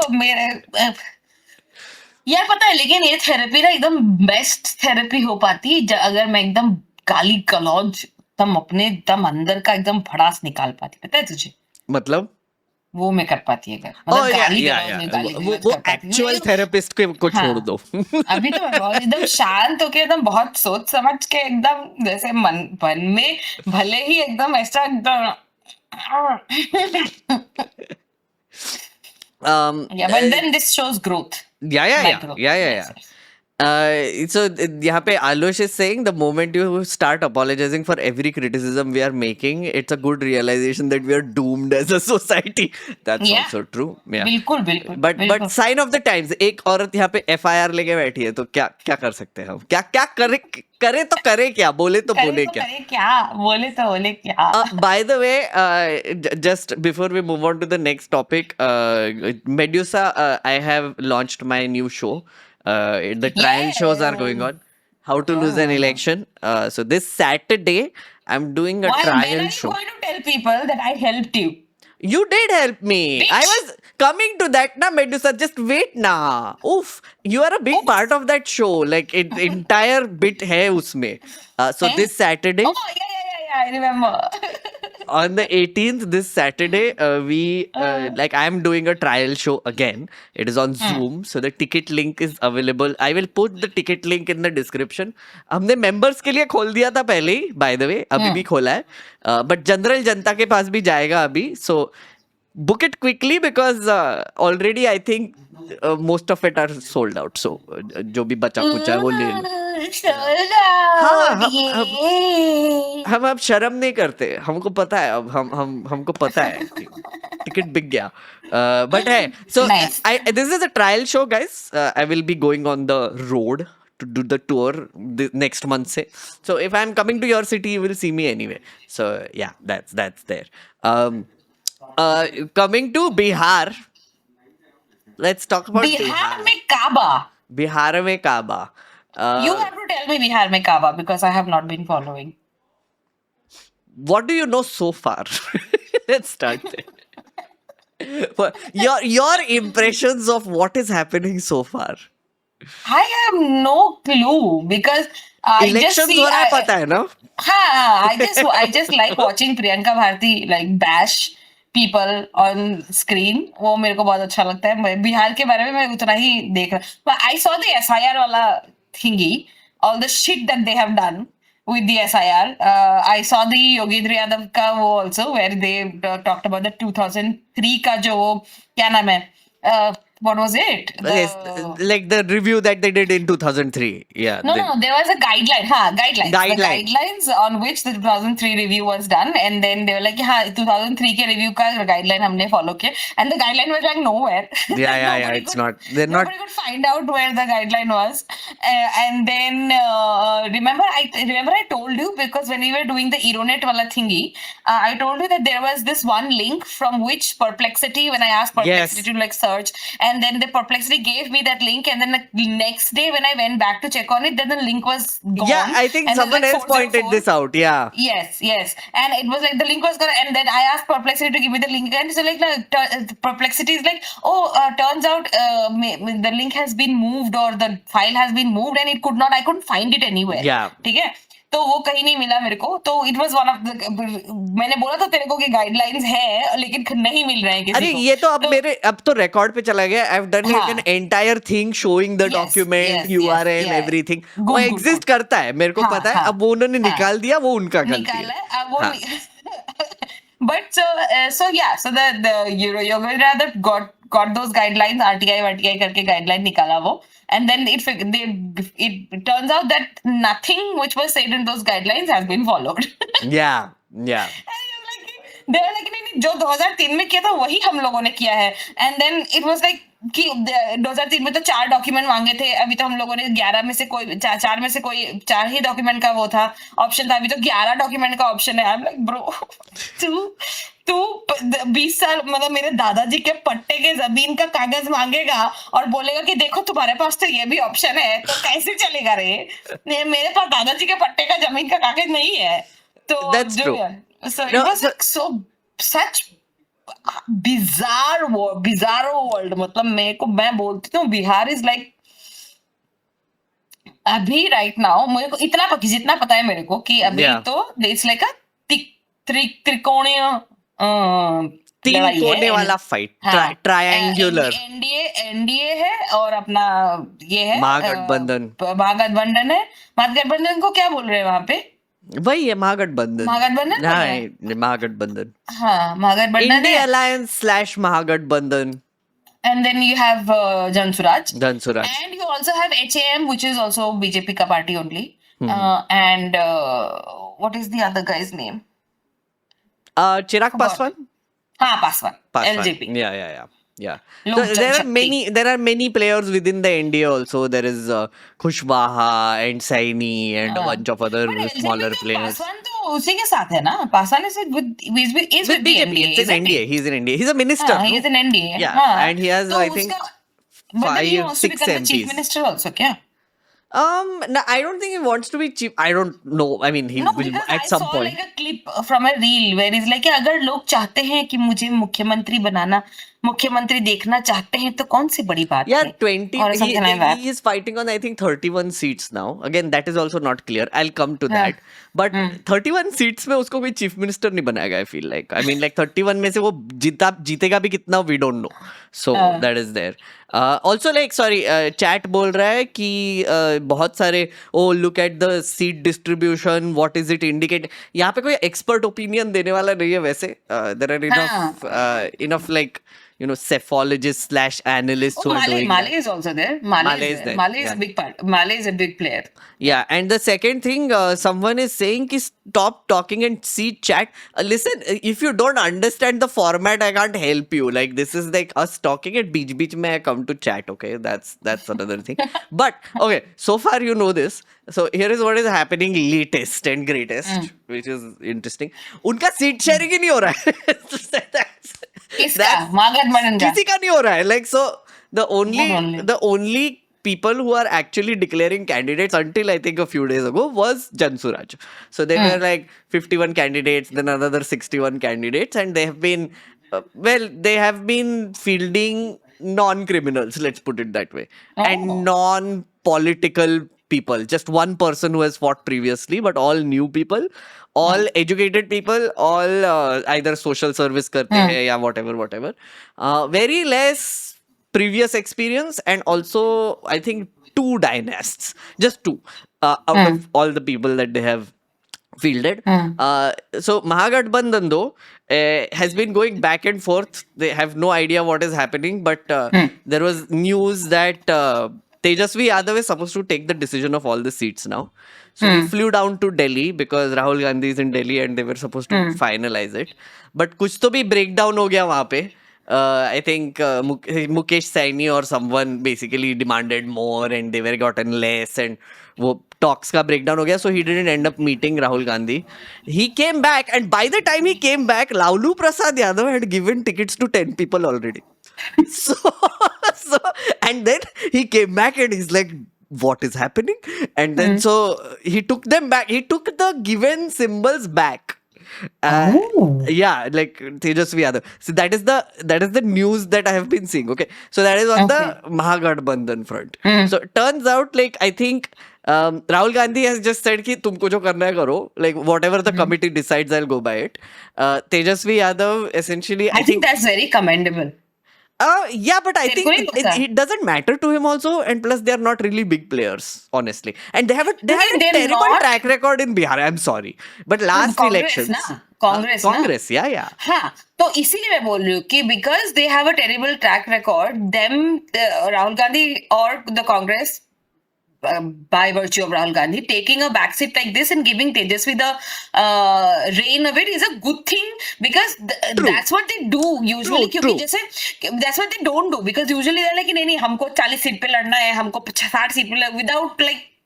यार पता है, लेकिन ये therapy ना एकदम बेस्ट थेरेपी हो पाती अगर मैं एकदम गाली गलौज एकदम अपने एकदम अंदर का एकदम भड़ास निकाल पाती, पता है तुझे? मतलब वो मैं कर पाती अगर Oh मतलब yeah, गाली yeah, गलौज yeah. में गाली वो गलौज वो कर पाती हूँ। एक्चुअल थेरेपिस्ट को हाँ। छोड़ दो. अभी तो मैं बहुत एकदम शांत होके एकदम बहुत सोच समझ के एकदम जैसे मन में भले ही एकदम ऐसा एकदम yeah, but then this shows growth. My growth. Yeah. So यहाँ पे Alush is saying the moment you start apologizing for every criticism we are making, it's a good realization that we are doomed as a society. That's Yeah. also true. Yeah. बिल्कुल बिल्कुल But sign of the times, एक औरत यहाँ पे FIR लेके बैठी है, तो क्या कर सकते हैं हम? क्या करे तो करे क्या, बोले तो बोले क्या? करे क्या, बोले तो बोले क्या. By the way, just before we move on to the next topic, Medusa, I have launched my new show. The trial shows are going on. How to lose an election. So this Saturday, I'm doing a Why, when trial are you show. going to tell people that I helped you? You did help me. Bitch. I was coming to that, na Medusa. Just wait, na. Oof, you are a big part of that show. Like entire bit hai usme. So Hey? this Saturday. Oh, yeah, I remember. On the 18th, this Saturday, I'm doing a trial show again. It is on Zoom, so the ticket link is available. I will put the ticket link in the description. हमने members के लिए खोल दिया था पहले ही, by the way, अभी भी खोला है. But general जनता के पास भी जाएगा अभी. So book it quickly because already I think most of it are sold out. So जो भी बचा कुचा है वो ले लो. हम अब शर्म नहीं करते, हमको पता है, अब हमको पता है टिकट बिक गया. बट है, सो Nice. This is a trial show guys. I will be going on the road to do the tour next month say. So if I'm coming to your city, you will see me anyway. So yeah, that's there. Coming to Bihar, let's talk about Bihar में काबा. Bihar में Kaaba. You have to tell me Bihar में काबा because I have not been following. What do you know so far? Let's start there. Your impressions of what is happening so far. I have no clue because I just Elections see. हो रहा है, पता है ना? हाँ, I just like watching Priyanka Bharti like bash people on screen. वो मेरे को बहुत अच्छा लगता है. मैं बिहार के बारे में मैं उतना ही देख रहा. But I saw the SIR वाला thingy, all the shit that they have done with the SIR. I saw the Yogendra Yadav का वो also where they talked about the 2003 का जो वो क्या नाम है? What was it? Yes, like the review that they did in 2003. Yeah. No, there was a guideline. Guidelines. Guideline. The guidelines on which the 2003 review was done, and then they were like, 2003 के review का guideline हमने follow किया, and the guideline was like nowhere. Yeah. It's not. They're not. Nobody could find out where the guideline was, and then remember I told you because when we were doing the Eronet wala thingy, I told you that there was this one link from which Perplexity, when I asked Perplexity to like search, and then the Perplexity gave me that link, and then the next day when I went back to check on it, then the link was gone. Yeah, I think and someone like else pointed 404. this out. Yeah. Yes, and it was like the link was gone, and then I asked Perplexity to give me the link, and so like Perplexity is like, turns out the link has been moved or the file has been moved, and I couldn't find it anywhere. Yeah. ठीक है? तो वो कहीं नहीं मिला मेरे को, तो it was one of the, मैंने बोला था तेरे को कि गाइडलाइंस है लेकिन नहीं मिल रहे हैं अरे किसी को, ये तो अब तो मेरे अब तो रिकॉर्ड पे चला गया. I have done it an हाँ, entire thing showing the yes document yes yes URL या, एवरीथिंग. वो गुड गुड एग्जिस्ट गुड, करता है, मेरे को हाँ पता है. हाँ अब वो उन्होंने हाँ, निकाल दिया, वो उनका गलती है. निकाला है अब वो हाँ. but so yeah, so the Yogendra that got those guidelines, RTI करके guideline निकाला वो, and then it turns out that nothing which was said in those guidelines has been followed. Yeah, yeah. नहीं नहीं, जो 2003 में किया था वही हम लोगों ने किया है, and then it was like कि 2003 में तो 4 डॉक्यूमेंट मांगे थे, अभी तो हम लोगों ने 11 में से कोई 4 में से कोई 4 ही डॉक्यूमेंट का वो था ऑप्शन था, अभी तो 11 डॉक्यूमेंट का ऑप्शन है. आई एम लाइक ब्रो, तू तू 20 साल मतलब मेरे दादाजी के पट्टे के जमीन का कागज मांगेगा और बोलेगा कि देखो तुम्हारे पास तो ये भी ऑप्शन है, तो कैसे चलेगा रे? मेरे पास दादाजी के पट्टे का जमीन का कागज नहीं है. तो That's true. so it No, was like such bizarro world. मतलब मैं बोलती हूँ बिहार इज लाइक अभी राइट नाउ मेरे को इतना जितना पता है मेरे को कि अभी Yeah. तो इट्स लाइक अ त्रिकोणीय तीन लड़ाई कोने है. वाला फाइट. हाँ, ट्रायंगुलर. एनडीए है और अपना ये है महागठबंधन. महागठबंधन है. महागठबंधन को क्या बोल रहे हैं वहां पे? वही है महागठबंधन. महागठबंधन बोल हाँ, रहे हैं? महागठबंधन. हाँ, महागठबंधन इंडी है. Alliance / Mahagathbandhan. And then you have Jansuraj. धनसुराज. And you also have HAM, which is also BJP ka party only. And what is the other guy's name? Chirag Forgot. Paswan. हाँ, Paswan. Paswan. LJP. Yeah. Lok So there are Janshakti. many players within the NDA also. There is Kushwaha and Saini and a हाँ. bunch of other But LJP smaller का players. Paswan तो उसी के साथ है ना? Paswan is With with the BJP, NDA, it's in isn't NDA. he? He's in NDA. He's a minister. हाँ, he no? is in NDA. Yeah, हाँ. and he has, तो I think, उसका, but then he 5, wants to 6 become the chief MPs. minister also, क्या? No, I don't think he wants to be chief. I don't know. I mean, he No, will because at I some saw point. like a clip from a reel where it's like कि अगर लोग चाहते हैं कि मुझे मुख्यमंत्री बनाना, मुख्यमंत्री देखना चाहते हैं तो कौन सी बड़ी बात Yeah, है? 20. Or something like that. He is fighting on, I think, 31 seats now. Again, that is also not clear. I'll come to हाँ. that. But 31 seats में उसको कोई chief minister नहीं बनाएगा. I feel like. I mean, like 31 में से वो जीतेगा भी कितना, we don't know. So that is there. Also, like, sorry, chat बोल रहा है कि बहुत सारे, oh, look at the seat distribution. What is it indicate? यहाँ पे कोई expert opinion देने वाला नहीं है वैसे. There are enough like, cephologists / analysts who are doing that. Male is also there. Male is there, Male is yeah. a big part. Male is a big player. Yeah, and the second thing, someone is saying ki stop talking and see chat. Listen, if you don't understand the format, I can't help you. Like, this is like us talking at beach mein I come to chat, okay? That's another thing. But okay, so far you know this. So here is what is happening latest and greatest, which is interesting. उनका seat sharing ही नहीं हो रहा है. किसका? महागठबंधन का? किसी का नहीं हो रहा है. Like, so the only. only people who are actually declaring candidates until I think a few days ago was Jansuraj. So there were like 51 candidates, then another 61 candidates, and they have been they have been fielding non-criminals, let's put it that way, and non-political people. Just one person who has fought previously, but all new people, all educated people, all either social service karte hai ya whatever. Very less previous experience, and also I think 2 dynasts, just 2 out of all the people that they have fielded. So Mahagathbandhan though has been going back and forth. They have no idea what is happening, but there was news that Tejasvi Yadav is supposed to take the decision of all the seats now. So he flew down to Delhi because Rahul Gandhi is in Delhi and they were supposed to finalize it. But कुछ तो भी breakdown हो गया वहाँ पे. I think Mukesh Saini or someone basically demanded more and they were gotten less, and वो talks का breakdown हो गया. So he didn't end up meeting Rahul Gandhi. He came back, and by the time he came back, Lalu Prasad Yadav had given tickets to 10 people already. So and then he came back and he's like, what is happening? And then so he took them back. He took the given symbols back. Yeah, like Tejasvi Yadav. So that is the news that I have been seeing. Okay, so that is on the Mahagathbandhan front. So it turns out, like, I think Rahul Gandhi has just said कि तुमको जो करना है करो, like whatever the committee decides, I'll go by it. Tejasvi Yadav essentially, I think that's very commendable. Yeah, but I तेरे think को नहीं लगता? it doesn't matter to him also, and plus they are not really big players, honestly, and they have a they're terrible not. track record in Bihar. I'm sorry, but last Congress elections, ना, Congress ना. Congress, yeah. हाँ, तो इसीलिए मैं बोल रही हूँ कि because they have a terrible track record, them Rahul Gandhi or the Congress, by virtue of Rahul Gandhi taking a backseat like this and giving Tejasvi the reign of it is a good thing, because that's what they do usually. क्योंकि जैसे that's what they don't do, because usually they're like नहीं नहीं हमको 40 seat पे लड़ना है, हमको 60 seat पे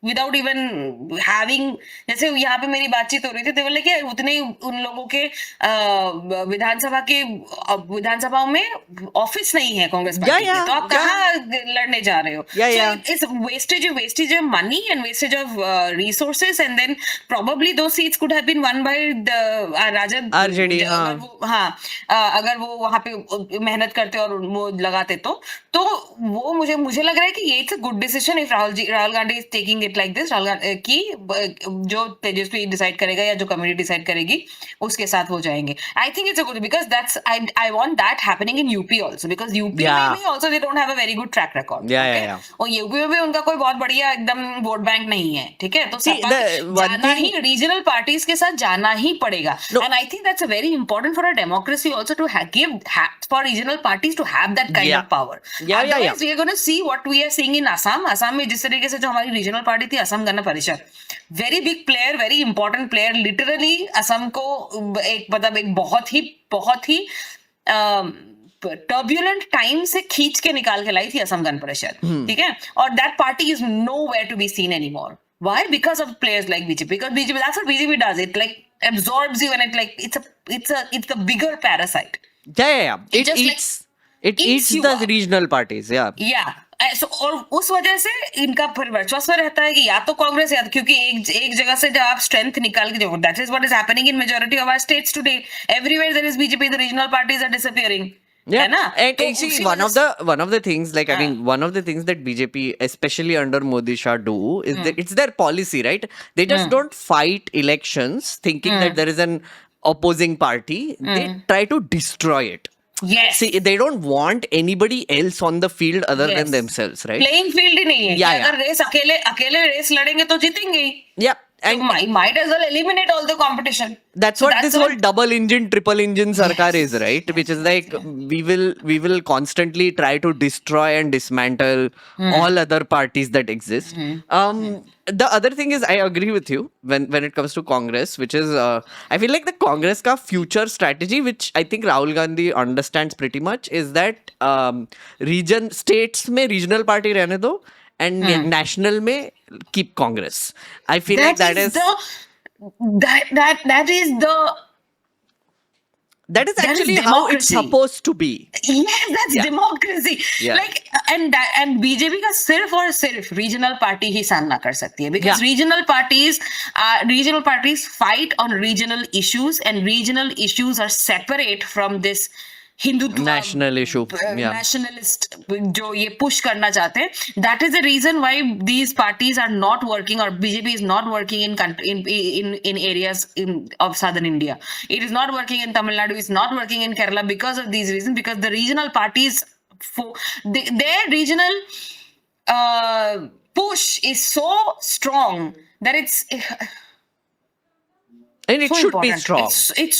without even having, जैसे यहाँ पे मेरी बातचीत हो रही थी, they were like उतने उन लोगों के विधानसभाओं में ऑफिस नहीं है कांग्रेस पार्टी के, तो आप कहाँ लड़ने जा रहे हो? It's wastage of money and wastage of resources, and then probably those seats could have been won by the Rajad RJD. हाँ, अगर वो वहाँ पे मेहनत करते और वो लगाते तो वो मुझे लग रहा है कि ये it's a good decision if Rahul Gandhi is taking it like this, कि जो तेजस्वी डिसाइड करेगा या जो कमेटी डिसाइड करेगी उसके साथ हो जाएंगे. I think it's a good, because that's I want that happening in UP also, because UP में भी also they don't have a very good track record. और यूपी में भी उनका कोई बहुत बढ़िया एकदम वोट बैंक नहीं है, ठीक है, तो जाना ही रीजनल पार्टीज के साथ जाना ही पड़ेगा. And I think that's very important for a democracy also to give for regional parties to have that kind of power. Otherwise, we are going to see what we are seeing in Assam. Assam में जिस तरीके से जो हमारी regional party थी, Assam Gana Parishad, very big player, very important player, literally Assam को एक मतलब एक बहुत ही टर्ब्यूलेंट टाइम से खींच के निकाल के लाई थी असम गण परिषद, ठीक है, और that party is nowhere to be seen anymore. Why? Because of players like BJP. Because BJP, that's what BJP does. It like absorbs you, and it's a bigger parasite. Yeah. It eats the regional parties, yeah. So, और उस वजह से इनका फिर वर्चस्व रहता है कि या तो कांग्रेस, या क्योंकि एक जगह से जब आप स्ट्रेंथ निकाल के देखो, that is what is happening in majority of our states today. Everywhere there is BJP, the regional parties are disappearing. Yeah, and actually one of the things, like I mean, one of the things that BJP, especially under Modi Shah, do is that it's their policy, right? They just don't fight elections thinking that there is an opposing party. They try to destroy it. Yes. See, they don't want anybody else on the field other than themselves, right? Playing field ही नहीं है. अगर race अकेले race लड़ेंगे तो जीतेंगे. Yeah. And might as well eliminate all the competition. That's what this whole double engine, triple engine sarkar is, right? Which is like we will constantly try to destroy and dismantle all other parties that exist. The other thing is, I agree with you when it comes to Congress, which is I feel like the Congress ka future strategy, which I think Rahul Gandhi understands pretty much, is that states में regional party रहने दो, and national में keep Congress. I feel like that is actually how it's supposed to be. Yes, that's democracy. Yeah. Like and BJP का सिर्फ और सिर्फ regional party ही सामना कर सकती है, because regional parties fight on regional issues, and regional issues are separate from this Hindutva national issue, nationalist जो ये push करना चाहते हैं. That is the reason why these parties are not working, or BJP is not working in areas of southern India. It is not working in Tamil Nadu. It's not working in Kerala because of these reasons. Because the regional parties, their regional push is so strong that it's. And it so should important. be strong. It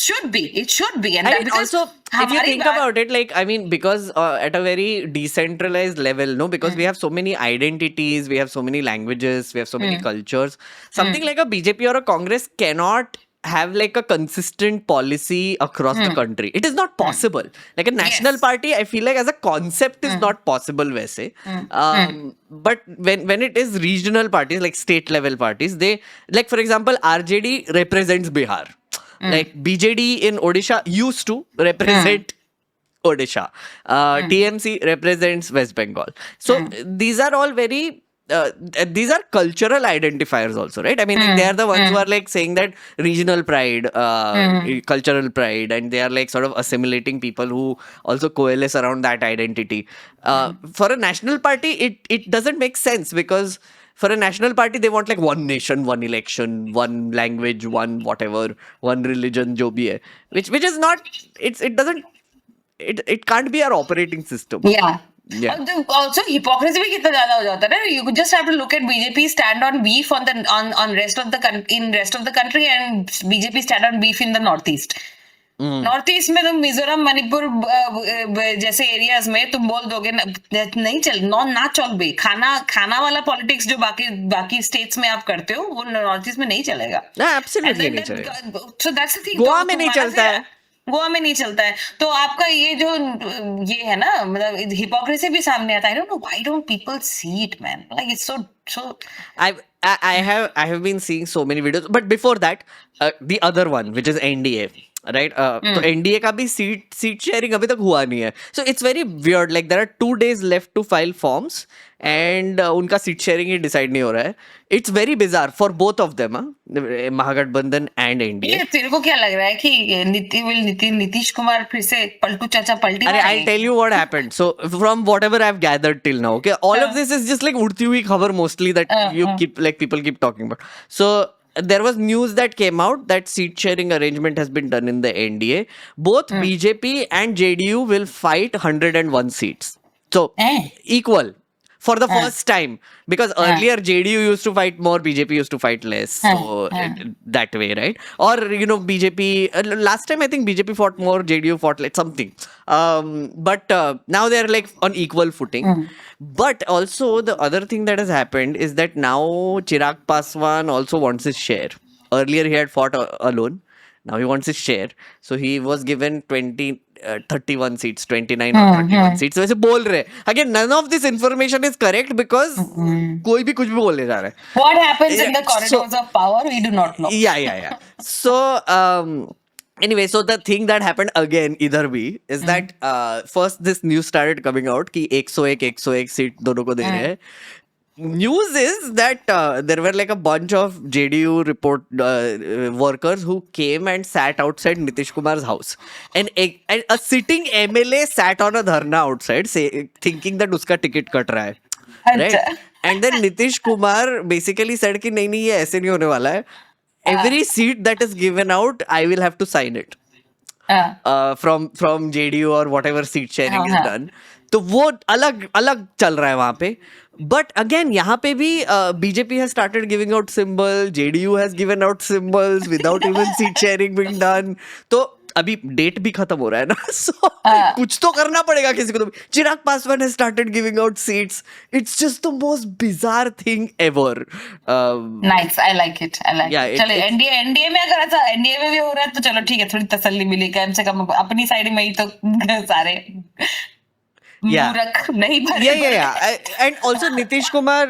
should be. And I mean, also, if you think about it, like, I mean, because at a very decentralized level, no, because we have so many identities, we have so many languages, we have so many cultures. Something like a BJP or a Congress cannot have like a consistent policy across the country. It is not possible. Like a national party, I feel like as a concept is not possible वैसे. But when it is regional parties, like state level parties, they, like for example, RJD represents Bihar. Like BJD in Odisha used to represent Odisha. TMC represents West Bengal. So these are all very these are cultural identifiers also, right? I mean, like, they are the ones who are like saying that regional pride, cultural pride, and they are like sort of assimilating people who also coalesce around that identity. For a national party, it doesn't make sense, because For a national party, they want like one nation, one election, one language, one whatever, one religion, jo bhi hai. Which is not. It doesn't. It can't be our operating system. Yeah. Yeah. Also hypocrisy भी कितना ज्यादा हो जाता है ना. You just have to look at BJP stand on beef on rest of the rest of the country and BJP stand on beef in the northeast. North east में तुम मिजोरम मणिपुर जैसे एरियाज में तुम बोल दोगे नहीं चल ना चल बे खाना वाला पॉलिटिक्स जो बाकी स्टेट्स में आप करते हो वो नॉर्थ ईस्ट में नहीं चलेगा. एब्सोल्युटली नहीं चलेगा. So that's the thing. Goa में नहीं चलता है. गोवा में नहीं चलता है. तो आपका ये जो ये है ना मतलब हिपोक्रेसी भी सामने आता है. I don't know why don't people see it man. Like it's so I have been seeing so many videos, but before that, the other one, which is NDA, right? तो NDA का भी seat sharing अभी तक हुआ नहीं है. So it's very weird. Like there are 2 days left to file forms, and उनका seat sharing ही decide नहीं हो रहा है. It's very bizarre for both of them, Mahagathbandhan and NDA. ये तेरे को क्या लग रहा है कि नीतीश कुमार फिर से पलटू चाचा पलटी अरे I'll tell you what happened. So from whatever I've gathered till now, okay, all of this is just like उड़ती हुई खबर mostly that people keep talking about. So there was news that came out that seat sharing arrangement has been done in the NDA. Both BJP and JDU will fight 101 seats. So equal. For the first time, because earlier JDU used to fight more, BJP used to fight less. So that way, right? Or BJP last time I think BJP fought more, JDU fought like something. But now they're like on equal footing. But also the other thing that has happened is that now Chirag Paswan also wants his share. Earlier he had fought alone. Now he wants his share. So he was given 31 seats, 29 or 31 seats. वैसे बोल रहे. Again, none of this information is correct because कोई भी कुछ भी बोलने जा रहा है. What happens in the corridors of power, we do not know. Yeah. So, anyway, so the thing that happened again, इधर भी, is that first this news started coming out कि 101 seat दोनों को दे रहे हैं. News is that there were like a bunch of JDU workers who came and sat outside Nitish Kumar's house, and a sitting MLA sat on a dharna outside, thinking that उसका ticket cut रहा है, right? And then Nitish Kumar basically said कि नहीं ये ऐसे नहीं होने वाला है. Every seat that is given out, I will have to sign it. From JDU or whatever seat sharing is done. तो वो अलग चल रहा है वहां पे. But again, यहाँ पे भी BJP has started giving out symbols, JDU has given out symbols without even seat sharing being done. तो अभी डेट भी खत्म हो रहा है ना. So कुछ तो करना पड़ेगा किसी को. तो Chirag Paswan has started giving out seats. It's just the most bizarre thing ever. Nice, I like it. Yeah, चलो NDA में अगर ऐसा NDA में भी हो रहा है तो चलो ठीक है, थोड़ी तसल्ली मिली. कम से कम अपनी साइड में ही तो सारे Yeah. And also Nitish Kumar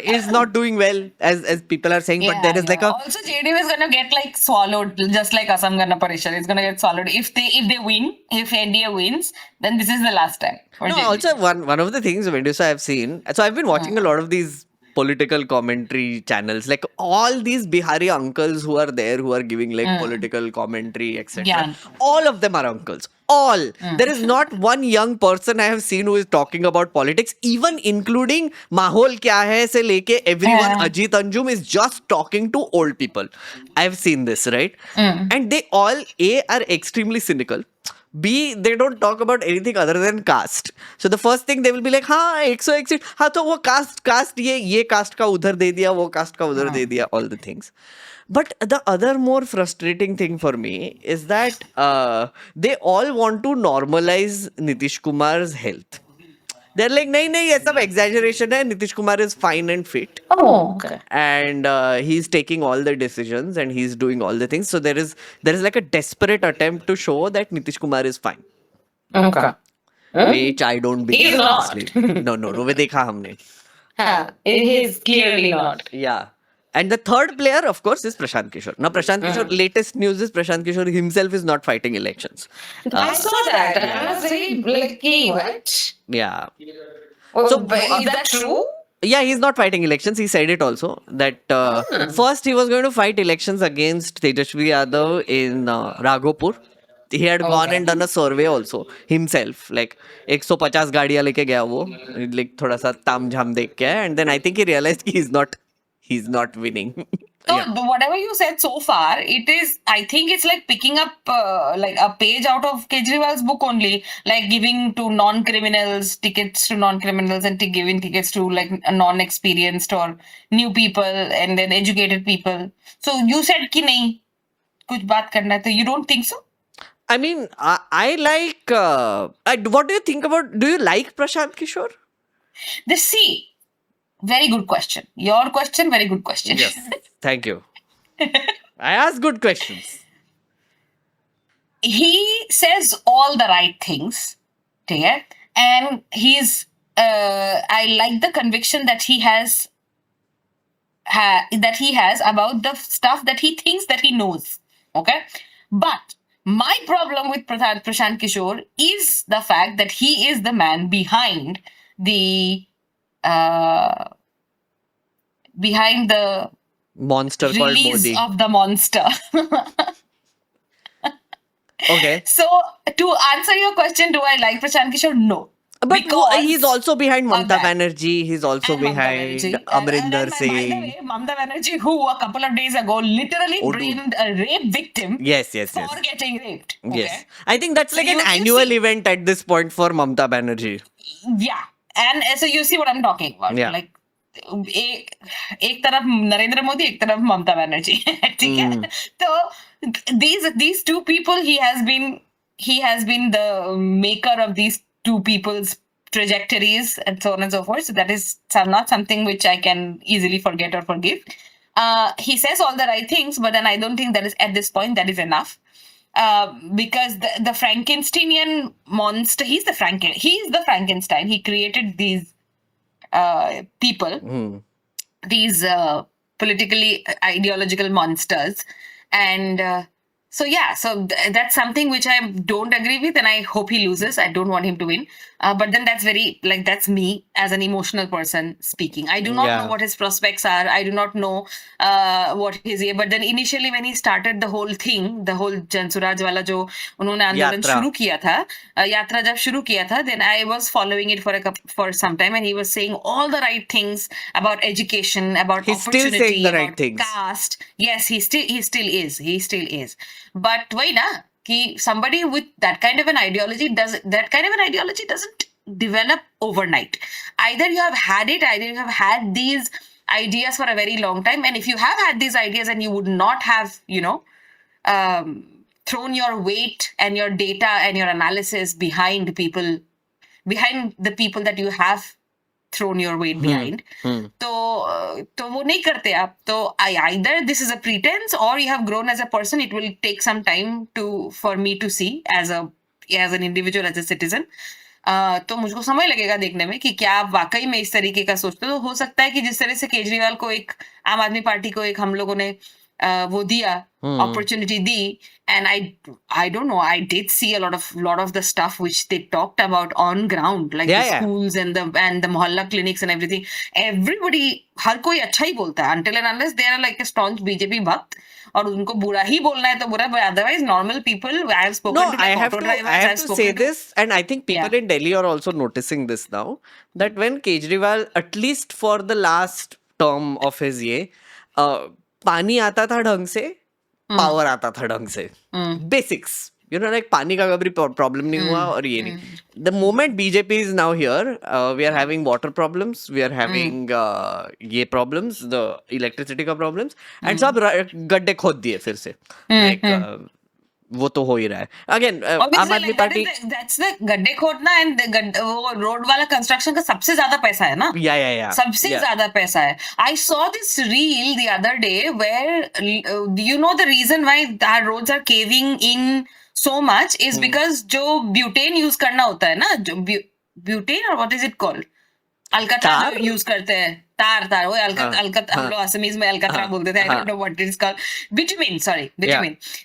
is not doing well as people are saying, but there is like also JDU is gonna get like swallowed just like Assam Gana Parishad is gonna get swallowed if they win. If NDA wins, then this is the last time. No, also one of the things Medusa I've seen. So I've been watching a lot of these political commentary channels, like all these Bihari uncles who are there, who are giving like political commentary, etc. Yeah. All of them are uncles. All. There is not one young person I have seen who is talking about politics, even including Mahol Kya Hai se leke everyone. Ajit Anjum is just talking to old people. I've seen this, right? And they all, A, are extremely cynical. B, they don't talk about anything other than caste. So the first thing they will be like, हाँ 101 seat, हाँ तो वो caste ये caste का उधर दे दिया, वो caste का उधर दे दिया, all the things. But the other more frustrating thing for me is that they all want to normalize Nitish Kumar's health. They're like, नहीं ये सब exaggeration है. Nitish Kumar is fine and fit. Oh, okay. And he's taking all the decisions and he's doing all the things. So there is like a desperate attempt to show that Nitish Kumar is fine. Okay. Which I don't believe. He's not. honestly. No, वो देखा हमने. He is clearly not. Yeah. And the third player, of course, is Prashant Kishore. Now, Prashant Kishore, latest news is Prashant Kishore himself is not fighting elections. I saw that. I was very like, what? Yeah. Oh, So, is that true? Yeah, he's not fighting elections. He said it also that first he was going to fight elections against Tejashwi Yadav in Raghopur. he had gone Okay. and done a survey also himself, like 150 गाड़ियां लेके गया वो, like थोड़ा सा ताम झाम देख के, and then I think he realized he's not winning. So Yeah. whatever you said so far, it is. I think it's like picking up like a page out of Kejriwal's book only, like giving to non-criminals tickets to non-criminals and giving tickets to like non-experienced or new people and then educated people. So you said कि नहीं कुछ बात करना है, तो you don't think so? I mean, I like. What do you think about? Do you like Prashant Kishore? See, very good question. Your question, very good question. Yes. Thank you. I ask good questions. He says all the right things, okay? And he's I like the conviction that he has about the stuff that he thinks that he knows, okay? But my problem with Prashant Kishore is the fact that he is the man behind the Monster called release Modi. of the monster. Okay. So to answer your question, do I like Prashant Kishore? No. But Because he's also behind of Mamata that. Banerjee. He's also And Mamata behind Banerjee. Amrinder And by the Singh. way, Mamata Banerjee, who a couple of days ago literally Oh, dude. blamed a rape victim Yes. for getting raped. Okay? Yes. I think that's So like an you annual see- event at this point for Mamata Banerjee. Yeah. And so you see what I'm talking about. Yeah. Like एक तरफ नरेंद्र मोदी, एक तरफ ममता बनर्जी. ठीक है? तो these two people, he has been the maker of these two people's trajectories and so on and so forth. So that is not something which I can easily forget or forgive. He says all the right things, but then I don't think that is at this point that is enough. Because the Frankensteinian monster, he's the Frankenstein. He created these people, these politically ideological monsters, and so that's something which I don't agree with, and I hope he loses. I don't want him to win, but then that's me as an emotional person speaking. I do not know what his prospects are. I do not know what his but then initially when he started the whole thing, the whole Jansuraj wala jo उन्होंने आंदोलन शुरू किया था, यात्रा जब शुरू किया था, then I was following it for some time, and he was saying all the right things about education, about He's opportunity, still saying the right about things. caste. Yes, he still is. But why na? Ki somebody with that kind of an ideology doesn't develop overnight. Either you have had it, either you have had these ideas for a very long time, and if you have had these ideas and you would not have, thrown your weight and your data and your analysis behind the people that you have thrown your weight behind, तो वो नहीं करते आप. तो either this is a pretense or you have grown as a person. It will take some time for me to see as an individual, as a citizen. तो मुझको समय लगेगा देखने में कि क्या आप वाकई में इस तरीके का सोचते हो. तो हो सकता है कि जिस तरह से केजरीवाल को एक आम आदमी पार्टी को एक हम लोगों ने वो दिया, opportunity the, and I don't know, I did see a lot of the stuff which they talked about on ground, like the schools and the mohalla clinics and everything. Everybody, हर कोई अच्छा ही बोलता है until and unless they are like a staunch BJP भक्त और उनको बुरा ही बोलना है तो बुरा, but otherwise normal people, I have spoken to like auto drivers. I have to say this, and I think people in Delhi are also noticing this now, that when Kejriwal, at least for the last term of his पानी आता था ढंग से, power आता था ढंग से, basics, like पानी का कभी प्रॉब्लम नहीं हुआ और ये नहीं. The moment BJP is now here, we are having water problems, we are having ये problems, the electricity का problems, and सब गड्ढे खोद दिए फिर से. Like वो तो हो ही रहा है. Again, आम आदमी पार्टी, that's the गड्ढे खोदना and वो रोड वाला कंस्ट्रक्शन का सबसे ज्यादा पैसा है ना. Yeah. सबसे ज्यादा पैसा है. I saw this reel the other day where the reason why our roads are caving in so much is because जो ब्यूटेन यूज करना होता है ना, जो ब्यूटेन और what is it called, अलकतरा जो यूज करते हैं, तार वो अलकत हम लोग असमीज में अलकतरा बोलते थे. I don't know what it is called.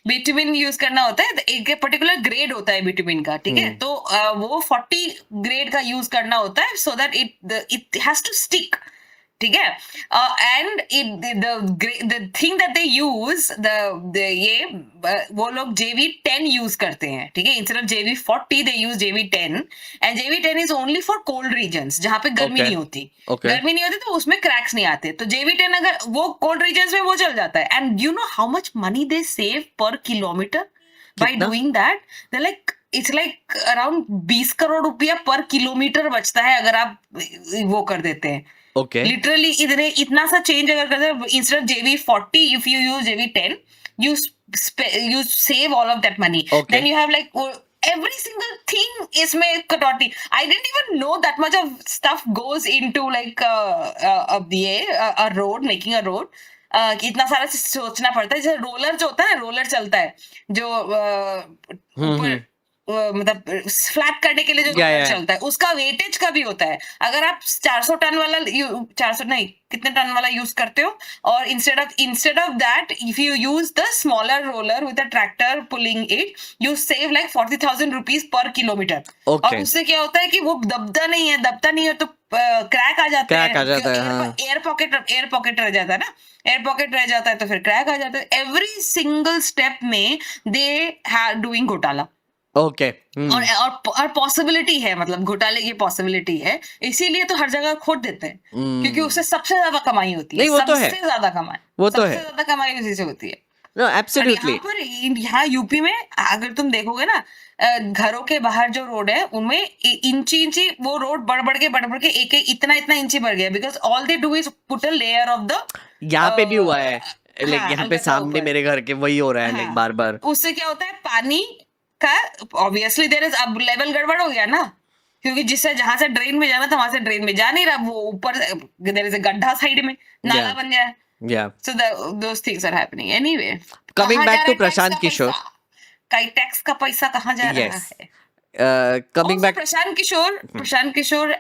Bitumen use करना होता है. एक पर्टिकुलर ग्रेड होता है बिटुमिन का, ठीक है. तो वो 40 ग्रेड का यूज करना होता है so that it has to stick. ठीक है. And the thing that they use ये वो लोग JV10 यूज करते हैं, ठीक है. Instead of JV40 they use JV10, and JV10 is only for cold regions, जहाँ पे गर्मी Okay. नहीं होती. Okay. गर्मी नहीं होती तो उसमें क्रैक्स नहीं आते. तो JV10 अगर वो कोल्ड रीजन्स में वो चल जाता है. And you know how much money they save पर किलोमीटर बाय कितना? Doing that. They like it's like around 20 crore रुपया पर किलोमीटर बचता है अगर आप वो कर देते हैं. Okay. लिटरली इतना सा चेंज अगर करते हैं, instead of JV40 if you use JV10, you you save all of that money. Okay. Then you have like every single thing इसमें कटौती. I didn't even know that much of stuff goes into like a road, making a road. इतना सारा सोचना पड़ता है. जैसे roller जो होता है ना, रोलर चलता है जो ऊपर मतलब फ्लैट करने के लिए जो Yeah, रोलर yeah. चलता है, उसका वेटेज का भी होता है. अगर आप 400 टन वाला 400 नहीं कितने टन वाला यूज करते हो, और instead of that if you use the smaller roller with a tractor pulling it, you save like 40,000 rupees per kilometre. Okay. और उससे क्या होता है कि वो दबता नहीं है तो क्रैक आ जाता Crack आ जाता है, हाँ. एयर पॉकेट रह जाता है ना. एयर पॉकेट रह जाता है तो फिर क्रैक आ जाता है. एवरी सिंगल स्टेप में दे आर डूइंग घोटाला. Okay. और पॉसिबिलिटी है, मतलब घोटाले की पॉसिबिलिटी है, इसीलिए तो हर जगह खोद देते हैं. क्योंकि उससे सबसे ज्यादा कमाई होती है. नहीं, वो तो है. सबसे ज्यादा कमाई, वो तो सबसे है. ज्यादा कमाई उसी से होती है. No, और absolutely. यहाँ पर यहाँ यूपी में अगर तुम देखोगे ना, घरों के बाहर जो रोड है उनमें इंची वो रोड बढ़ के एक इतना इंची बढ़ गया. Because all they do is put a layer of the. यहाँ पे भी हुआ है. Like हाँ, यहाँ पे अलकतरा सामने ऊपर. मेरे घर के वही हो रहा है. Like हाँ. बार बार. उससे क्या होता है, पानी का ऑब्वियसली देयर इज, अब लेवल गड़बड़ हो गया ना, क्योंकि जिससे जहां से ड्रेन में जाना था वहां से ड्रेन में जा नहीं रहा. वो ऊपर देयर इज अ गड्ढा साइड में, नाला Yeah. बन गया. Yeah. So those things are happening. Anyway, Coming back to Prashant Kishore. कई टैक्स का पैसा कहाँ जा रहा Yes. है. Coming Also, back. Prashant Kishore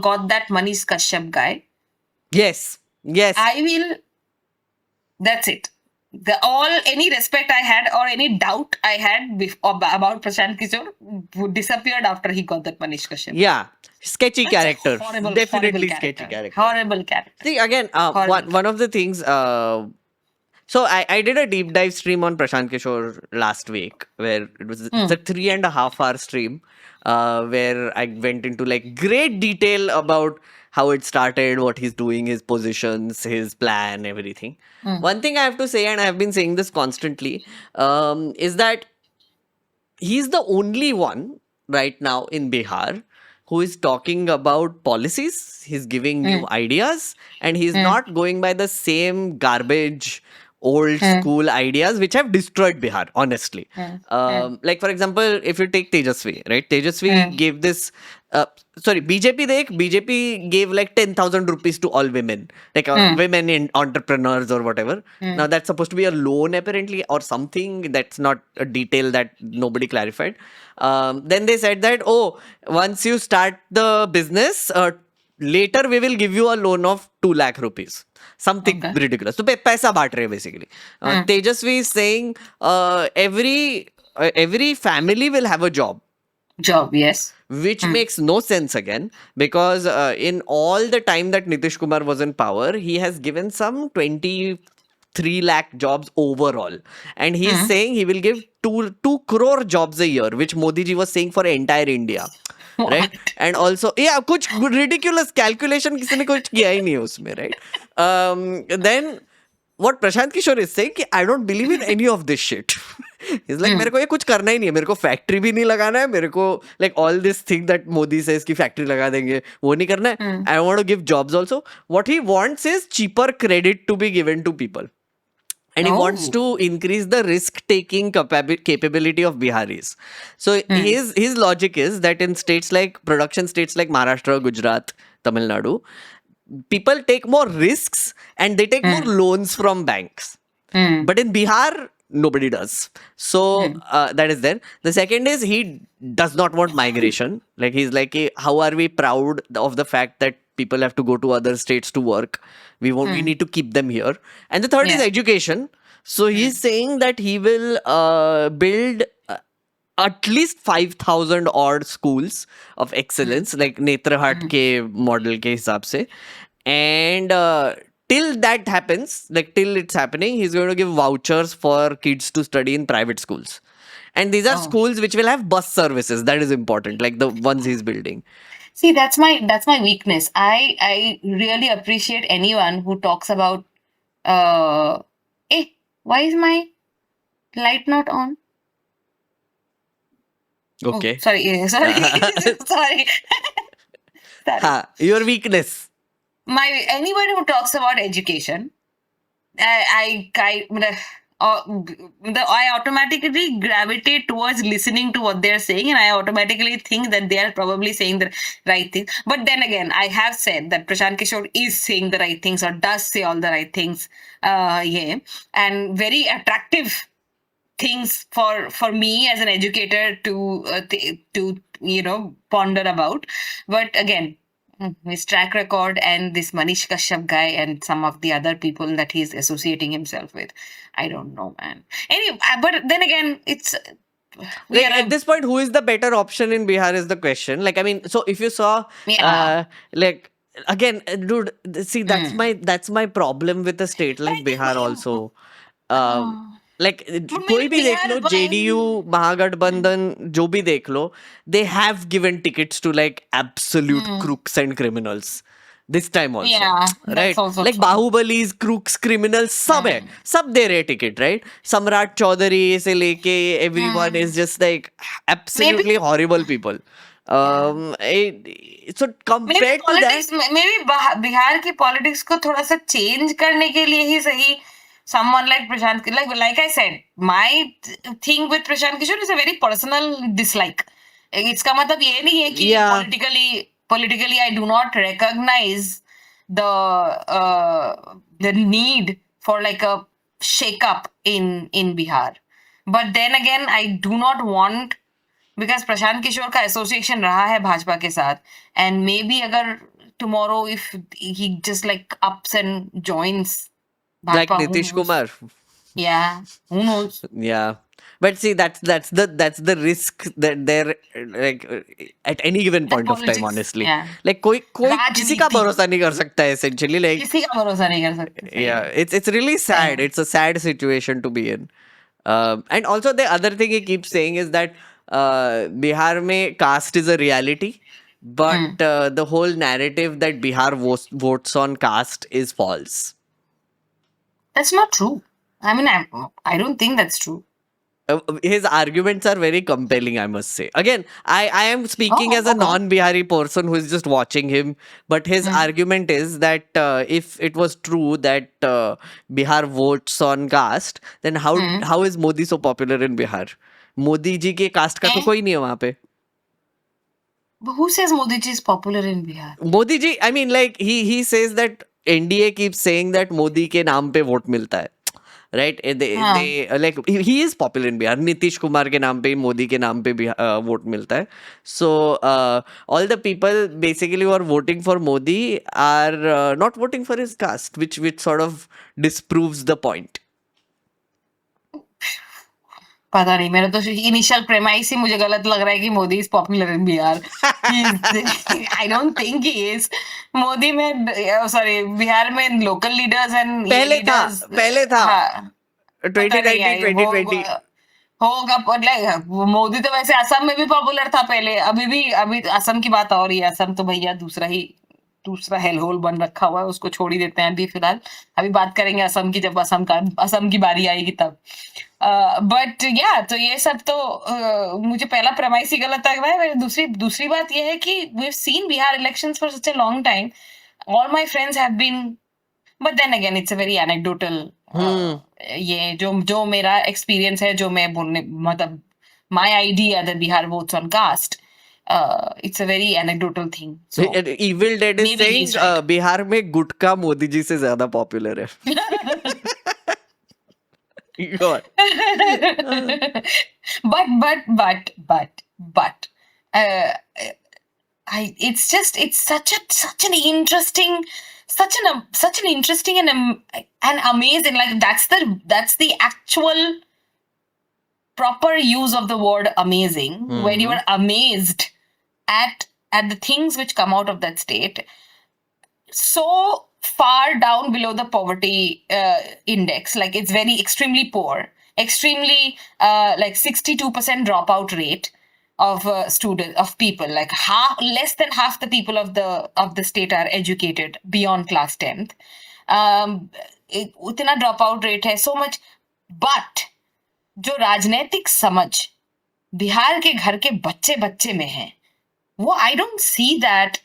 got that Manish Kashyap guy. Yes. Yes. I will. That's it. Any respect I had or any doubt I had about Prashant Kishore disappeared after he got that Manish Kashyap. Yeah. Sketchy That's a character. horrible Definitely sketchy character. character. Horrible character. See, again, Horrible. one of the things. So I did a deep dive stream on Prashant Kishore last week, where it was it's a 3.5 hour stream, where I went into like great detail about how it started, what he's doing, his positions, his plan, everything. One thing I have to say, and I have been saying this constantly, is that he's the only one right now in Bihar who is talking about policies. He's giving new ideas, and he's not going by the same garbage old school ideas which have destroyed Bihar, honestly. Like, for example, if you take Tejasvi, right? Tejasvi gave this, BJP gave like 10,000 rupees to all women, like women in entrepreneurs or whatever. Now, that's supposed to be a loan, apparently, or something. That's not a detail that nobody clarified. Then they said that, once you start the business, later we will give you a loan of 2 lakh rupees. Something ridiculous. So paisa baat rahe basically. Tejasvi is saying every family will have a job. Yes. Which makes no sense again, because in all the time that Nitish Kumar was in power, he has given some 23 lakh jobs overall. And he's saying he will give 2 crore jobs a year, which Modi ji was saying for entire India. Right? And also, कुछ ridiculous calculation किसी ने कुछ किया ही नहीं है उसमें, right? Then what Prashant Kishore is saying कि I don't believe in any of this shit. He's like, मेरे को ये कुछ करना ही नहीं है, मेरे को फैक्ट्री भी नहीं लगाना है, मेरे को like all this thing that Modi says कि फैक्ट्री लगा देंगे, वो नहीं करना है. I want to give jobs also. What he wants is cheaper credit to be given to people. And he wants to increase the risk-taking capability of Biharis. So his logic is that in production states like Maharashtra, Gujarat, Tamil Nadu, people take more risks and they take more loans from banks. But in Bihar, nobody does. So that is there. The second is he does not want migration. Like he's like, how are we proud of the fact that people have to go to other states to work? We need to keep them here. And the third is education. So he's saying that he will build at least 5,000 odd schools of excellence, like Netrahat ke model ke hisab se. And till that happens, like till it's happening, he's going to give vouchers for kids to study in private schools. And these are Oh. schools which will have bus services. That is important, like the ones he's building. See, that's my weakness. I really appreciate anyone who talks about hey, why is my light not on? Oh, Okay. sorry, sorry, sorry. Sorry. Ha, your weakness. Anybody who talks about education, I automatically gravitate towards listening to what they're saying, and I automatically think that they are probably saying the right thing. But then again, I have said that Prashant Kishore is saying the right things or does say all the right things, yeah, and very attractive things for me as an educator to ponder about. But again, his track record and this Manish Kashyap guy and some of the other people that he's associating himself with, I don't know, man. Anyway, but then again, it's we Like, are at this point, who is the better option in Bihar is the question. Like, I mean, so if you saw, Yeah. like, again, dude, see, that's my problem with a state like Bihar also. Like, कोई भी देख लो, JDU, Mahagathbandhan, जो भी देख लो, they have given tickets to like absolute crooks and criminals. This time also, Yeah, that's right? also Like true. बाहुबलीज, crooks, criminals, सब है, सब दे रहे ticket, right? सम्राट चौधरी से लेके everyone is just like absolutely horrible people. So Maybe compared to that, politics, maybe Bihar की politics को थोड़ा सा change करने के लिए ही सही. Someone like Prashant, like I said, my thing with Prashant Kishore is a very personal dislike. इसका मतलब ये नहीं है कि Yeah. politically I do not recognize the need for like a shake up in Bihar. But then again, I do not want, because Prashant Kishor का association रहा है भाजपा के साथ, and maybe अगर tomorrow if he just like ups and joins like Bhajpa, who Nitish knows? Kumar. Yeah, who knows? Yeah. But see, that's the risk that they're like at any given point of time, politics, honestly. yeah. Like कोई किसी का राजनीति. भरोसा नहीं कर सकता है, essentially. Like, किसी का भरोसा नहीं कर सकते. yeah, it's really sad. Yeah. It's a sad situation to be in. And also the other thing he keeps saying is that Bihar में caste is a reality, but the whole narrative that Bihar votes on caste is false. That's not true. I mean, I don't think that's true. His arguments are very compelling, I must say. Again, I am speaking as a Okay. non-Bihari person who is just watching him, but his argument is that if it was true that Bihar votes on caste, then how is Modi so popular in Bihar? Modi ji के caste का तो कोई नहीं है वहाँ पे. But who says Modi ji is popular in Bihar? Modi ji, I mean, like he says that NDA keeps saying that Modi के नाम पे वोट मिलता है. Right? They like he is popular in Bihar. Nitish Kumar के नाम पे, Modi के नाम पे भी वोट मिलता है. So all the people basically who are voting for Modi are not voting for his caste, which sort of disproves the point. पता नहीं, मेरा तो इनिशियल प्रेमाइस ही मुझे गलत लग रहा है कि Modi is popular in Bihar. I don't think he is. Modi में सॉरी बिहार में लोकल लीडर्स एंड पहले था 2019 2020 होगा. मोदी तो वैसे असम में भी पॉपुलर था पहले. अभी असम की बात और ही है. असम तो भैया दूसरा हेल होल बन रखा हुआ है, उसको छोड़ ही देते हैं अभी फिलहाल. अभी बात करेंगे असम की जब असम की बारी आएगी तब. बट या तो ये सब तो मुझे पहला प्रमाइस ही गलत लग रहा है. दूसरी बात ये है कि we have seen Bihar elections for such a long time. All my friends have been, but then again it's a very anecdotal. ये जो मेरा एक्सपीरियंस है, जो मैं बोलने मतलब my idea that Bihar votes on caste, it's a very anecdotal thing. So Evil Dead is maybe saying he's right. Bihar में गुटखा मोदी जी से ज्यादा पॉपुलर है. God. but it's such an interesting and amazing, like that's the actual proper use of the word amazing, when you Mhm. are amazed at the things which come out of that state, so far down below the poverty index, like it's very extremely poor, extremely like 62% dropout rate of student of people, like half, less than half the people of the state are educated beyond class 10th. उतना drop out rate है, so much. But जो राजनीतिक समझ बिहार के घर के बच्चे बच्चे में है, वो I don't see that,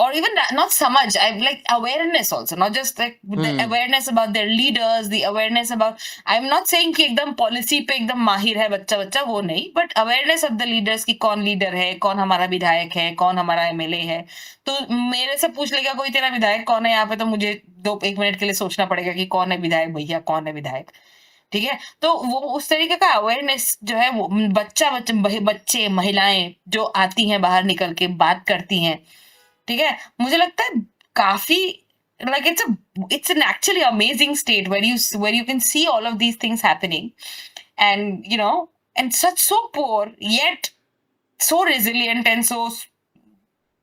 or even not so much. I like awareness also, not just like the awareness about their leaders, the awareness about. I'm not saying कि एकदम policy पे एकदम माहिर है बच्चा बच्चा, वो नहीं, but awareness of the leaders कि कौन leader है, कौन हमारा विधायक है, कौन हमारा एमएलए है. तो मेरे से पूछ लेगा कोई तेरा विधायक कौन है यहाँ पे, तो मुझे एक मिनट के लिए सोचना पड़ेगा कि कौन है विधायक भैया, कौन है विधायक. ठीक है, तो वो उस तरीके का अवेयरनेस जो है, वो बच्चे महिलाएं जो आती हैं बाहर निकल के बात करती हैं, ठीक है, मुझे लगता है काफी, like it's an actually amazing state where you can see all of these things happening, and and so poor yet so resilient and so,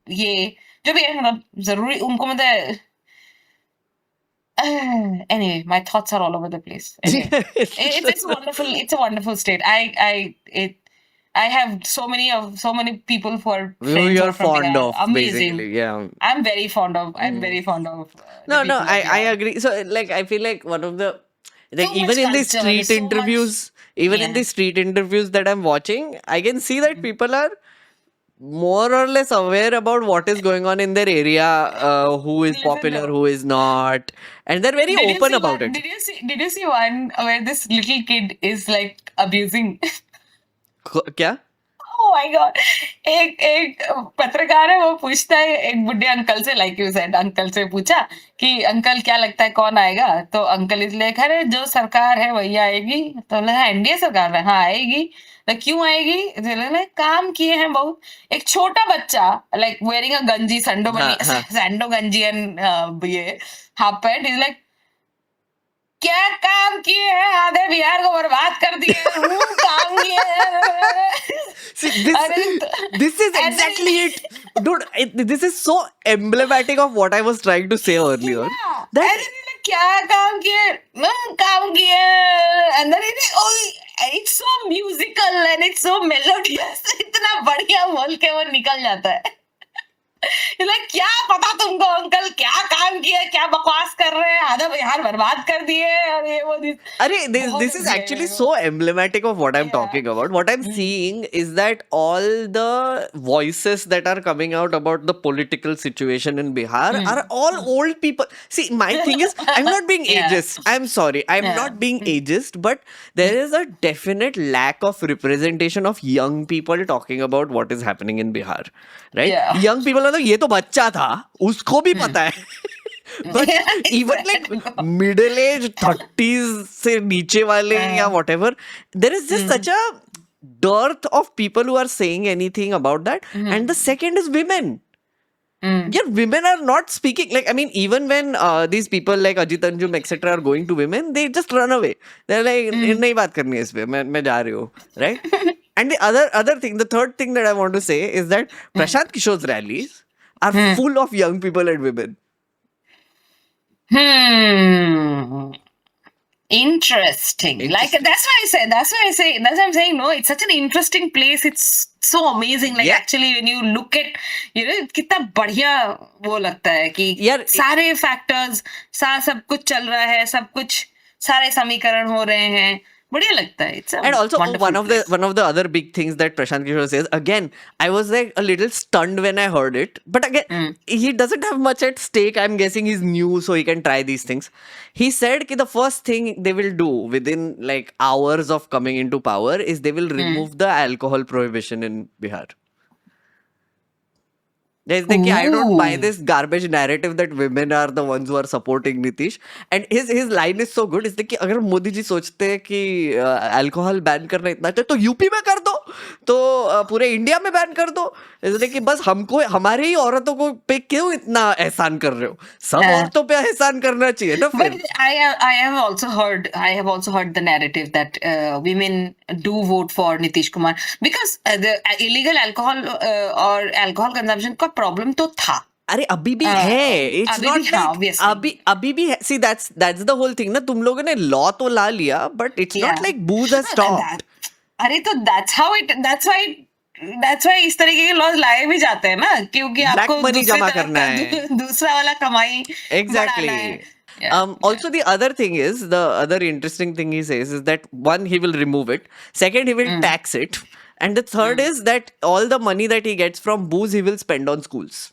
ये जो भी है, मतलब जरूरी उनको, मतलब anyway, my thoughts are all over the place. Anyway, it's wonderful. It's a wonderful state. I have so many people for Who friends who you're are from fond Bihar. of, Amazing. basically. Yeah. I'm very fond of. I'm very fond of the No, no, people of I Bihar. agree. So, like, I feel like one of the, like, So even much in the culture, street so much. interviews, even in Yeah. the street interviews that I'm watching, I can see that people are more or less aware about what is going on in their area, who is Listen popular, though. who is not, and they're very Did you open see about one? it. Did you see one where this little kid is like abusing? क्या? Oh my God. एक एक पत्रकार है, वो पूछता है एक बुढ़े अंकल से, लाइक यू सेड, अंकल से पूछा कि अंकल क्या लगता है कौन आएगा, तो अंकल इसलिए अरे जो सरकार है वही आएगी. तो लगा एनडीए सरकार है, हाँ आएगी. तो क्यों आएगी, तो लगा काम किए हैं बहुत. एक छोटा बच्चा लाइक वेयरिंग अ गंजी, हाँ, हाँ. सैंडो गंजी एंड ये हाफ पैंट, इज लाइक क्या काम किए हैं, आधे बिहार को बर्बाद कर दिए. काम किए हैं. See, अरे this is and then exactly it. Dude, this is so emblematic of what I was trying to say earlier. yeah, That and then like, क्या काम किए, काम किए, and then it's so musical and it's so melodious. इतना बढ़िया बोल के वो निकल जाता है. like, क्या पता तुमको अंकल, क्या काम किया, क्या बकवास कर रहे हैं, आधा बिहार बर्बाद कर दिए, और ये वो Arey, this, बहुत this is हंसी आई actually मेरे को. so emblematic of what I'm Yeah. talking about. What I'm seeing is that all the voices that are coming out about the political situation in Bihar are all old people. See, my thing is, I'm not being Yeah. ageist. I'm sorry. I'm Yeah. not being ageist, but there is a definite lack of representation of young people talking about what is happening in Bihar. Right? Yeah. Young people are like, ये तो बच्चा था, उसको भी पता है. But Yeah, even exactly. like middle age 30s से नीचे वाले या whatever, there is just such a dearth of people who are saying anything about that. And the second is women. Yeah, women are not speaking. Like, I mean, even when these people like Ajit Anjum etc. are going to women, they just run away. They're like, नहीं बात करनी है इस पे, मैं जा रही हूँ, right? And the other thing, the third thing that I want to say is that Prashant Kishore's rallies are full of young people and women. Interesting. Like that's why I'm saying no, it's such an interesting place. It's so amazing. Like Yeah. actually when you look at, कितना बढ़िया वो लगता है कि यार, सारे factors, सब कुछ चल रहा है, सब कुछ, सारे समीकरण हो रहे हैं, बढ़िया लगता है. It's a And also wonderful one of place. the other big things that Prashant Kishore says, again, I was like a little stunned when I heard it, but again, he doesn't have much at stake. I'm guessing he's new, so he can try these things. He said that the first thing they will do within like hours of coming into power is they will remove the alcohol prohibition in Bihar. There's like, I don't buy this garbage narrative that women are the ones who are supporting Nitish. And his line is so good. It's like कि अगर मोदी जी सोचते हैं कि alcohol ban करना इतना अच्छा, तो UP में कर दो. तो पूरे इंडिया में बैन कर दो, इसलिए कि बस हमको हमारे ही औरतों को पे क्यों इतना एहसान कर रहे हो, सब हाँ। औरतों पे एहसान करना चाहिए ना But फिर। I have also heard the narrative that women do vote for Nitish Kumar because the illegal alcohol or alcohol consumption का problem तो था. अरे अभी भी है, इट्स अभी भी नॉट हाँ, लाइक obviously. अभी भी है, see that's the whole thing ना, तुम लोगों ने लॉ तो ला लिया but it's not Yeah. Like booze has No, stopped. अरे तो that's why इस तरीके के लॉज लाए भी जाते हैं ना, क्योंकि ब्लैक आपको मनी दूसरी जमा तरफ करना का है। दूसरा वाला कमाई Exactly. बढ़ाना है. Yeah, Also, the other thing is, the other interesting thing he says is that one, he will remove it. Second, he will tax it. And the third is that all the money that he gets from booze, he will spend on schools.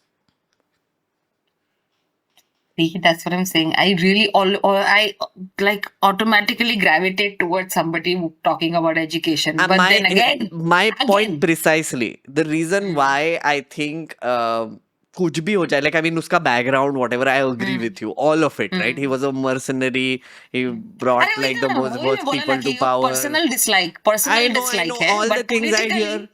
See, that's what I'm saying. I really I like automatically gravitate towards somebody talking about education. But my then again, my point precisely, the reason why I think कुछ भी हो जाए, like I mean उसका background, whatever, I agree with you, all of it, right? He was a mercenary, he brought अरे वही like था the ना, most वही मैं worst बोला ना people कि to power. personal dislike I know है, all the but things I hear. politically,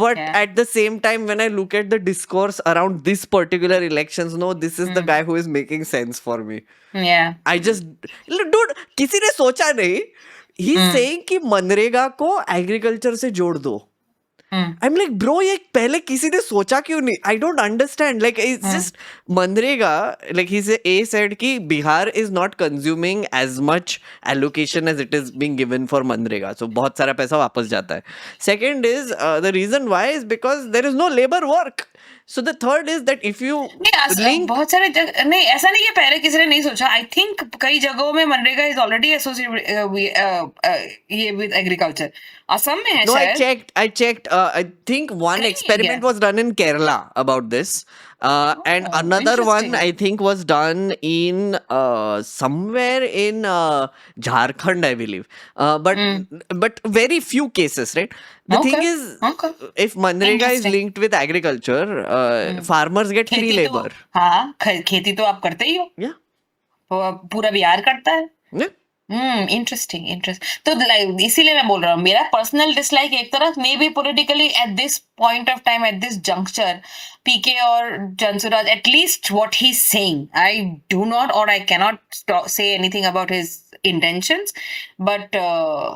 But yeah. at the same time, when I look at the discourse around this particular elections, no, this is the guy who is making sense for me. Yeah. I just, dude, किसी ने सोचा नहीं, he's saying कि मनरेगा को agriculture से जोड़ दो. I'm like, bro, ये पहले किसी ने सोचा क्यों नहीं? I don't understand. Like, it's just MNREGA. Like he said कि Bihar is not consuming as much allocation as it is being given for MNREGA. So बहुत सारा पैसा वापस जाता है. Second is the reason why is because there is no labor work. So the third is that if you link, बहुत सारे नहीं, ऐसा नहीं है पहले किसी ने नहीं सोचा. आई थिंक कई जगहों में मनरेगा इज ऑलरेडी एसोसिएटेड ये विद एग्रीकल्चर. असम में है no, शायद. I checked. I think one कहीं experiment है. was done in Kerala about this. And Oh, another one interesting. I think was done in somewhere in Jharkhand, I believe. But very few cases, right? The thing Okay, is, okay. if Manrega is Interesting. linked with agriculture, farmers get free खेती तो labor. हाँ, खेती तो आप करते ही हो. Yeah, पूरा बिहार करता है. yeah. इंटरेस्टिंग. तो इसीलिए मैं बोल रहा हूँ, मेरा पर्सनल डिसलाइक एक तरफ may be politically at this point of time, at this juncture, PK और Jansuraaj, at least what he is saying, I do not और I can not say anything about his intentions, but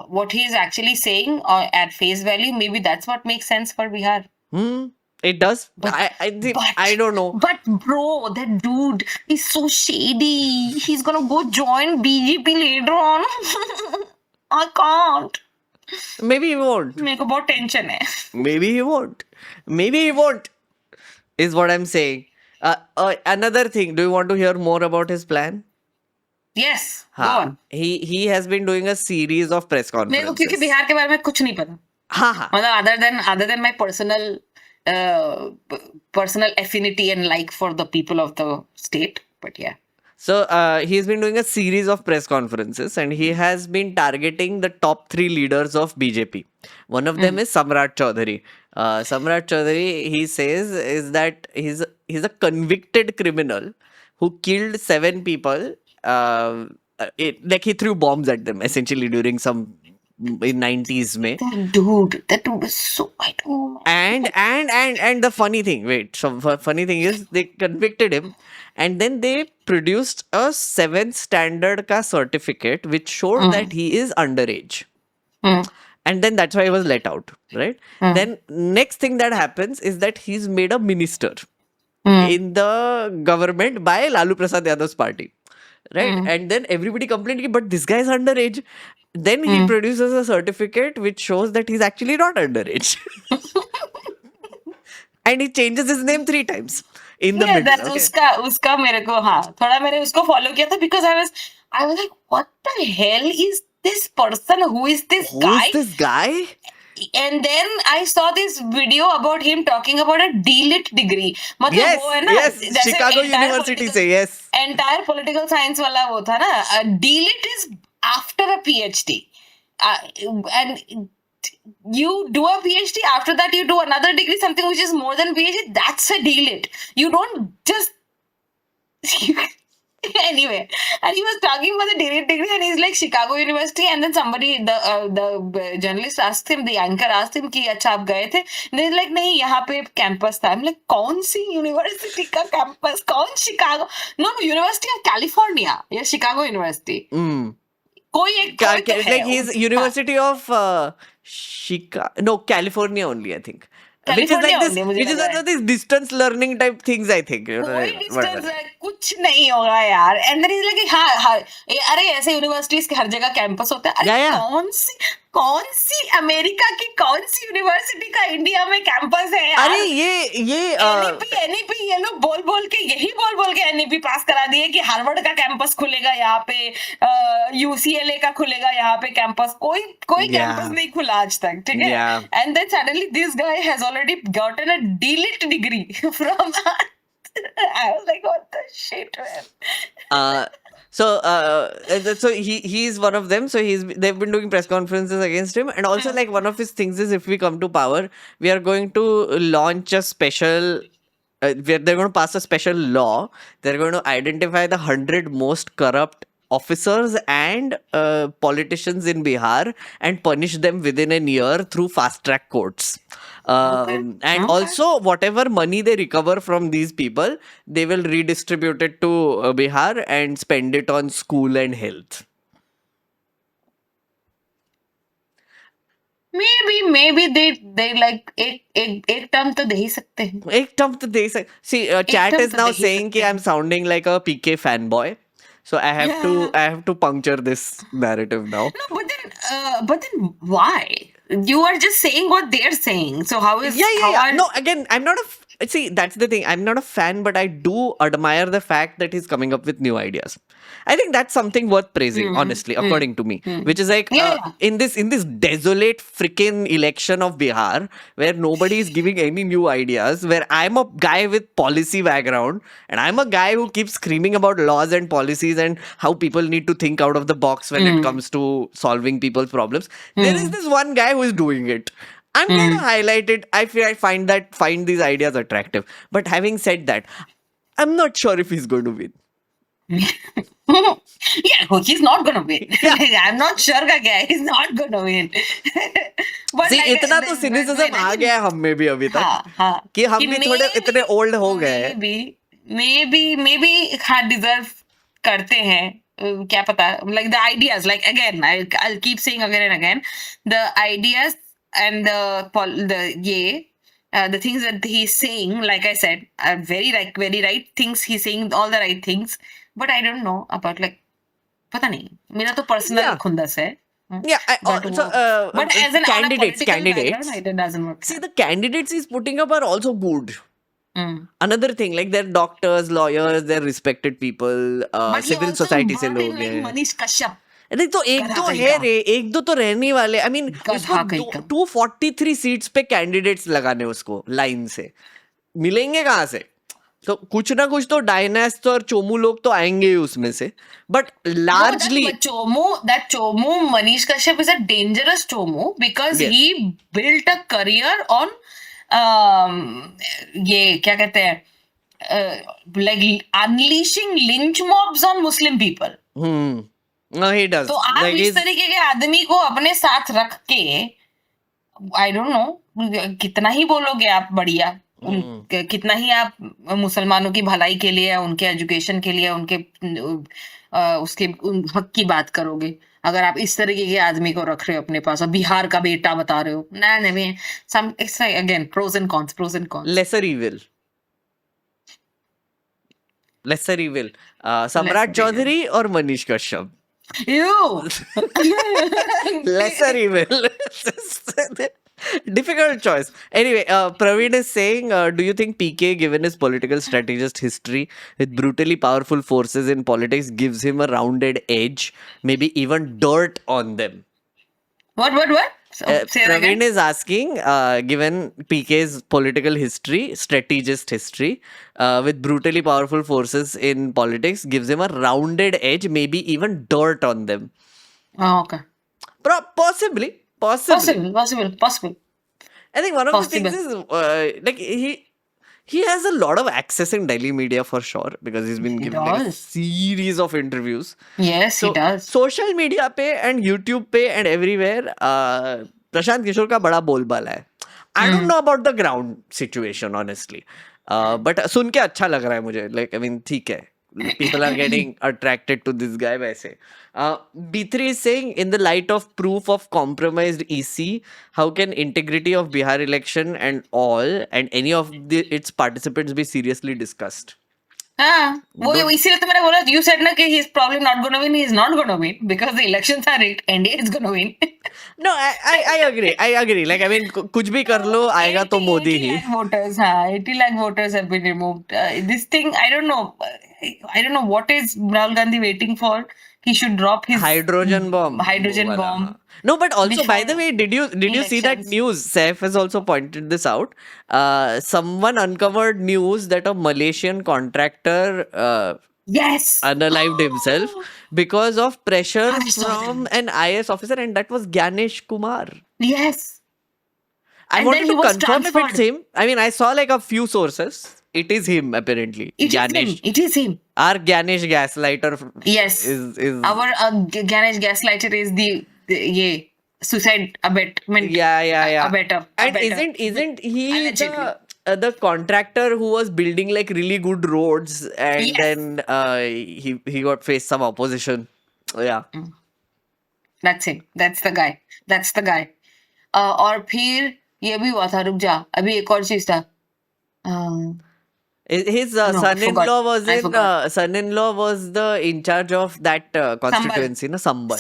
what he is actually saying at face value, maybe that's what makes sense for Bihar. It does. I think, I don't know. But bro, that dude is so shady. He's gonna go join BJP later on. I can't. Maybe he won't. मेरे को बहुत tension है. Maybe he won't. Maybe he won't. Is what I'm saying. Another thing. Do you want to hear more about his plan? Yes, go हाँ. on. He has been doing a series of press मेरे को क्योंकि conferences. Bihar के बारे में कुछ नहीं पता. हाँ हाँ. मतलब other than my personal affinity and like for the people of the state, but yeah. So he's been doing a series of press conferences and he has been targeting the top 3 leaders of BJP. One of them is Samrat Chaudhary. Samrat Chaudhary, he says, is that he's a convicted criminal who killed 7 people. Like he threw bombs at them essentially during some in 90s में. That dude is so, I don't know. And the funny thing, funny thing is they convicted him and then they produced a 7th standard ka certificate which showed that he is underage. And then that's why he was let out, right? Then next thing that happens is that he's made a minister in the government by Lalu Prasad Yadav's party. Right? And then everybody complained, but this guy is underage. Then he produces a certificate which shows that he's actually not underage. And he changes his name 3 times in the middle. That's उसका मेरे को हाँ थोड़ा मैंने उसको follow किया था because I was like, what the hell is this person? Who is this Who guy? is this guy? And then I saw this video about him talking about a D.Lit degree. मतलब Yes, वो है ना, yes, जैसे Chicago entire University political- से, yes. Entire political science वाला वो था ना, D.Lit is after a PhD. And you do a PhD, after that you do another degree, something which is more than PhD, that's a D.Lit. You don't just... Anyway, and he was talking about the degree, and he's like Chicago University, and then somebody, the journalist asked him, the anchor asked him कि अच्छा आप गए थे? And he's like नहीं, यहाँ पे campus था. I'm like कौन सी यूनिवर्सिटी का कैंपस? कौन Chicago? No, no, University of California या Chicago University. Mm. कोई एक कोई तो है. Like he's University of no, California only, I think. Which is California like this, only, मुझे which is लग रहा one है. of these distance learning type things, I think. You know, कोई like, डिस्टेंस whatever. कुछ नहीं होगा यार. And then is like हाँ हाँ अरे ऐसे यूनिवर्सिटीज के हर जगह कैंपस होता है. अरे Yeah, yeah. कौन सी अमेरिका की कौन सी यूनिवर्सिटी का इंडिया में कैंपस है यार. अरे ये एनईपी ये लोग बोल बोल के एनईपी पास करा दिए कि हार्वर्ड का कैंपस खुलेगा यहाँ पे, यूसीएलए का खुलेगा यहाँ पे कैंपस. कोई Yeah. कैंपस नहीं खुला आज तक. ठीक है. Yeah. And then suddenly this guy has already gotten a D Litt degree from I was like, what the shit, man. uh, so he's one of them. So they've been doing press conferences against him, and also like one of his things is if we come to power, we are going to launch a special. They're going to pass a special law. They're going to identify the 100 most corrupt officers and politicians in Bihar and punish them within a year through fast track courts. And Okay. also whatever money they recover from these people, they will redistribute it to Bihar and spend it on school and health. Maybe they like एक term तो दे ही सकते हैं. एक term to they say. See, chat term is to now they he saying सकते कि I'm sounding like a PK fanboy. So I have to puncture this narrative now. No, but then why? You are just saying what they're saying. So how is Yeah. are- No, again, I'm not see, that's the thing. I'm not a fan, but I do admire the fact that he's coming up with new ideas. I think that's something worth praising, honestly, according to me. Which is like Yeah. in this desolate freaking election of Bihar, where nobody is giving any new ideas, where I'm a guy with policy background, and I'm a guy who keeps screaming about laws and policies and how people need to think out of the box when it comes to solving people's problems. There is this one guy who is doing it. I'm going to highlight it. I feel I find these ideas attractive. But having said that, I'm not sure if he's going to win. yeah, he's not gonna win. I'm not sure का क्या है. He's not gonna win. But See, like, इतना तो cynicism आ गया हम में भी अभी तक कि हम भी थोड़े इतने old हो गए हैं. maybe हाँ deserve करते हैं. क्या पता. Like the ideas, like again, I'll keep saying again and again, the ideas and the things that he's saying, like I said, are very right things. He's saying all the right things, but I don't know about like, पता नहीं. मेरा तो personal Yeah. खुंदस है. Yeah, But as an candidates. it doesn't work. See, the candidates he's putting up are also good. Mm. Another thing, like they're doctors, lawyers, they're respected people, But he civil also society से brought in लोग like हैं. Manish Kashyap. नहीं तो एक गधा दो कहीं है का. रे, एक दो तो रहने वाले. I mean, गधा उसको कहीं का. 243 सीट्स पे कैंडिडेट्स लगाने उसको लाइन से. मिलेंगे कहाँ से? तो कुछ ना कुछ तो डायनेस्ट और चोमू लोग तो आएंगे ही उसमें से. But largely that Chomu Manish Kashyap is a dangerous Chomu because Yes. he built a career on ये क्या कहते हैं like unleashing lynch mobs on Muslim people. No, he does. तो आप Like इस he's- तरीके के आदमी को अपने साथ रख के आई डोंट नो कितना ही बोलोगे आप बढ़िया कितना ही आप मुसलमानों की भलाई के लिए उनके एजुकेशन के लिए उनके उसके हक की बात करोगे अगर आप इस तरीके के आदमी को रख रहे हो अपने पास और बिहार का बेटा बता रहे हो. नहीं some it's again pros and cons lesser evil. Samrat Chaudhary or Manish Kashyap? You. Lesser evil. Difficult choice. Anyway, Praveen is saying, do you think PK, given his political strategist history with brutally powerful forces in politics, gives him a rounded edge, maybe even dirt on them? What? Say that Praveen again. is asking, given PK's political history, strategist history, with brutally powerful forces in politics, gives him a rounded edge, maybe even dirt on them. Oh, okay. Possibly. Possible. I think one of the Possible. things is like he has a lot of access in Delhi media for sure because he's been He giving like a does. series of interviews. Yes, he So does. social media पे and YouTube पे and everywhere Prashant Kishor का बड़ा बोलबाला है. I don't know about the ground situation honestly, but सुन के अच्छा लग रहा है मुझे. Like I mean ठीक है. People are getting attracted to this guy वैसे. B3 is saying in the light of proof of compromised EC, how can integrity of Bihar election and all and any of its participants be seriously discussed? हाँ वो Don't- इसीलिए तो मैंने बोला you said ना कि he is probably not gonna win, he is not gonna win because the elections are rigged, NDA is gonna win. No, I agree. Like I mean कुछ भी कर लो आएगा तो 80 मोदी 80 ही. lakh voters, हाँ, 80 lakh voters have been removed. This thing, I don't know. I don't know what is Rahul Gandhi waiting for. He should drop his Hydrogen bomb. hydrogen वो वाला, bomb. हाँ. No, but also by the before way, did you see that elections. news? Saif has also pointed this out. Someone uncovered news that a Malaysian contractor Yes. unalived himself because of pressure I saw from an IS officer, and that was Ganesh Kumar. Yes. I And wanted then to he was confirm if it's transferred. him. I mean, I saw like a few sources. It is him apparently. It is Ganesh. him. It is him. Our Ganesh gaslighter Yes. is Our Ganesh Gaslighter is the yeah, suicide abatement. yeah. Abatter. And abatter. isn't he Allegedly. the contractor who was building like really good roads and Yes. then he got faced some opposition. Yeah. That's it. That's the guy. That's the guy. और फिर ये भी हुआ था, रुक जा, अभी एक और चीज था. His No, I son-in-law forgot. I forgot. son-in-law was the in charge of that constituency, na Sambal.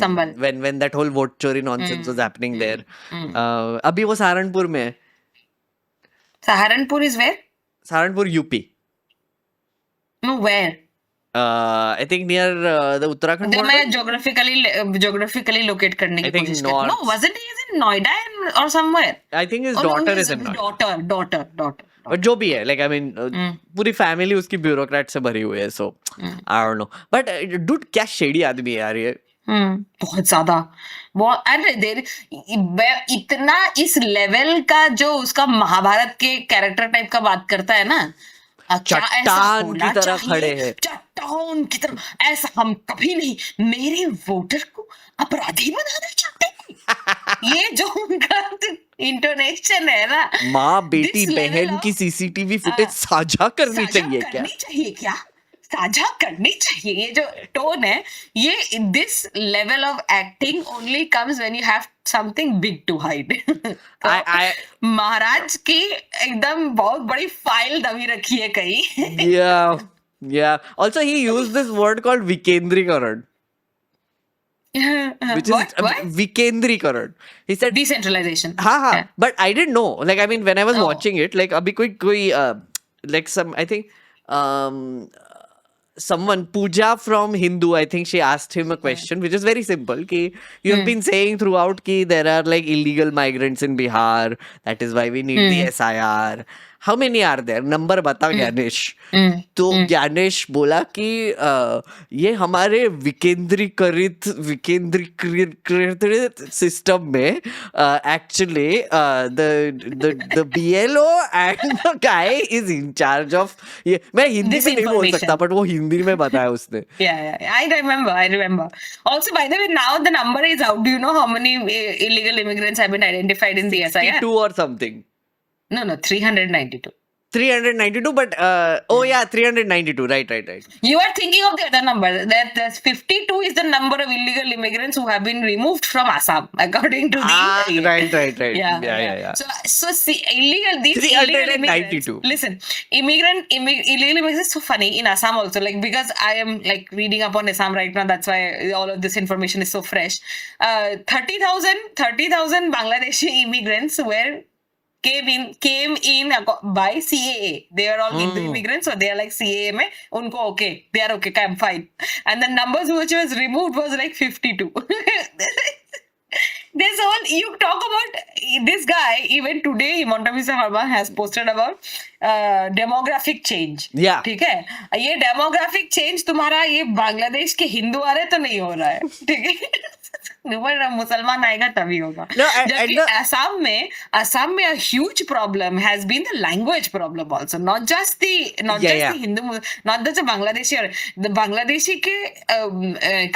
Sambal. When that whole vote chori nonsense was happening there. अभी वो सहारनपुर में है. Saharanpur is where? Saharanpur UP. No, where? I think near the Uttarakhand जब border. मैं geographically locate करने की I think कोशिश कर. north. No, wasn't he in Noida or somewhere? I think his Oh, no, daughter his is in Noida. daughter. But जो भी है, like I mean, पूरी फैमिली उसकी ब्यूरोक्रेट से भरी हुई है, so I don't know. But dude, क्या shady आदमी है यार ये. बहुत ज्यादा. बहुत, अरे देर इतना इस लेवल का जो उसका महाभारत के कैरेक्टर टाइप का बात करता है ना, क्या ऐसा चट्टान होना की तरह चाहिए? खड़े हैं. चट्टान की तरह. ऐसा हम कभी नहीं, मेरे वोटर को अपराधी बनाना चाहते हैं. ये जो उनका इंटोनेशन है ना, माँ बेटी This level बहन of- की CCTV फुटेज साझा करनी साझा चाहिए क्या? करनी चाहिए क्या? साझा करनी चाहिए. ये जो टोन है, ये this level of acting only comes when you have something big to hide. I Maharaj की एकदम बहुत बड़ी फाइल दबी रखी है कहीं. yeah. Also he used this word called विकेंद्रीकरण, which is What? विकेंद्रीकरण. He said Decentralization. हाँ Yeah. but I didn't know, like I mean when I was Oh. watching it, like अभी कोई like some I think someone Pooja from Hindu, I think she asked him a question which is very simple ki you have been saying throughout ki there are like illegal migrants in Bihar, that is why we need the SIR. How many are there? Number बता ज्ञानेश. तो ज्ञानेश बोला कि ये हमारे विकेंद्रीकृत system में actually the BLO and the guy is in charge of ये. मैं हिंदी This में नहीं बोल information. सकता but वो हिंदी में बताया उसने. Yeah. I remember. Also, by the way, now the number is out. Do you know how many illegal immigrants have been identified in the SIR? 2 or something. No, 392. 392, but oh yeah, 392. Right. You are thinking of the other number. That 52 is the number of illegal immigrants who have been removed from Assam, according to the. Right. Yeah. So see, these illegal immigrants. 392. Listen, illegal immigrants is so funny in Assam also. Like because I am like reading up on Assam right now. That's why all of this information is so fresh. 30,000 Bangladeshi immigrants came in by CAA. They are all Hindu immigrants, so they are like CAA में उनको okay, they are okay, I'm fine. And the numbers which was removed was like 52. This whole, you talk about this guy, even today Himanta Biswa Sarma has posted about demographic change. Yeah. ठीक है, ये demographic change तुम्हारा ये बांग्लादेश के हिंदू आ रहे तो नहीं हो रहा है, ठीक है. पर मुसलमान आएगा तभी होगा. No, and जबकि the असम में a huge problem has been the language problem also, not just the yeah. Hindu, not just the Bangladeshi, or the Bangladeshi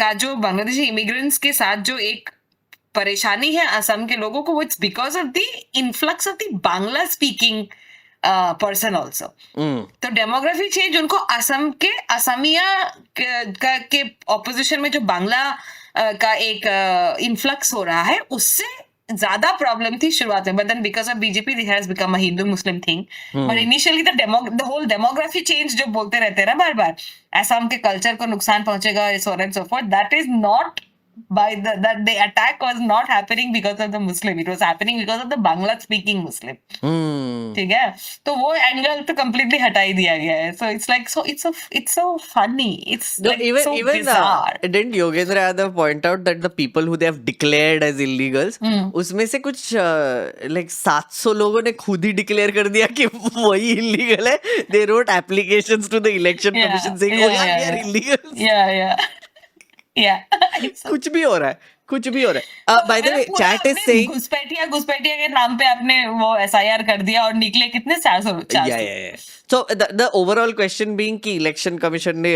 का जो Bangladeshi immigrants के साथ जो एक परेशानी है असम के लोगों को, it's because of the influx of the Bangla speaking person also. तो डेमोग्राफी चेंज उनको असम के असमिया के ऑपोजिशन में जो बांग्ला का एक इन्फ्लक्स हो रहा है, उससे ज्यादा प्रॉब्लम थी शुरुआत में. But then because of BJP this has become a Hindu Muslim thing. But initially the whole demography change जो बोलते रहते हैं ना बार बार, असम के कल्चर को नुकसान पहुंचेगा, so on and so forth, that is not that the attack was not happening because of the Muslim, it was happening because of the Bangla speaking Muslim. ठीक है, तो वो एंगल तो completely हटा ही दिया गया है. So it's like, it's so funny, it's No, like so bizarre. didn't Yogendra Yadav point out that the people who they have declared as illegals, उसमें से कुछ like 700 लोगों ने खुद ही डिक्लेयर कर दिया कि वही इलीगल है. They wrote applications to the election commission saying, oh yeah, we are illegals. Yeah. कुछ भी हो रहा है, कुछ भी हो रहा है. By the way, chat is saying घुसपैठिया के नाम पे आपने वो SIR कर दिया और निकले कितने 400. yeah. So the overall question being कि election commission ने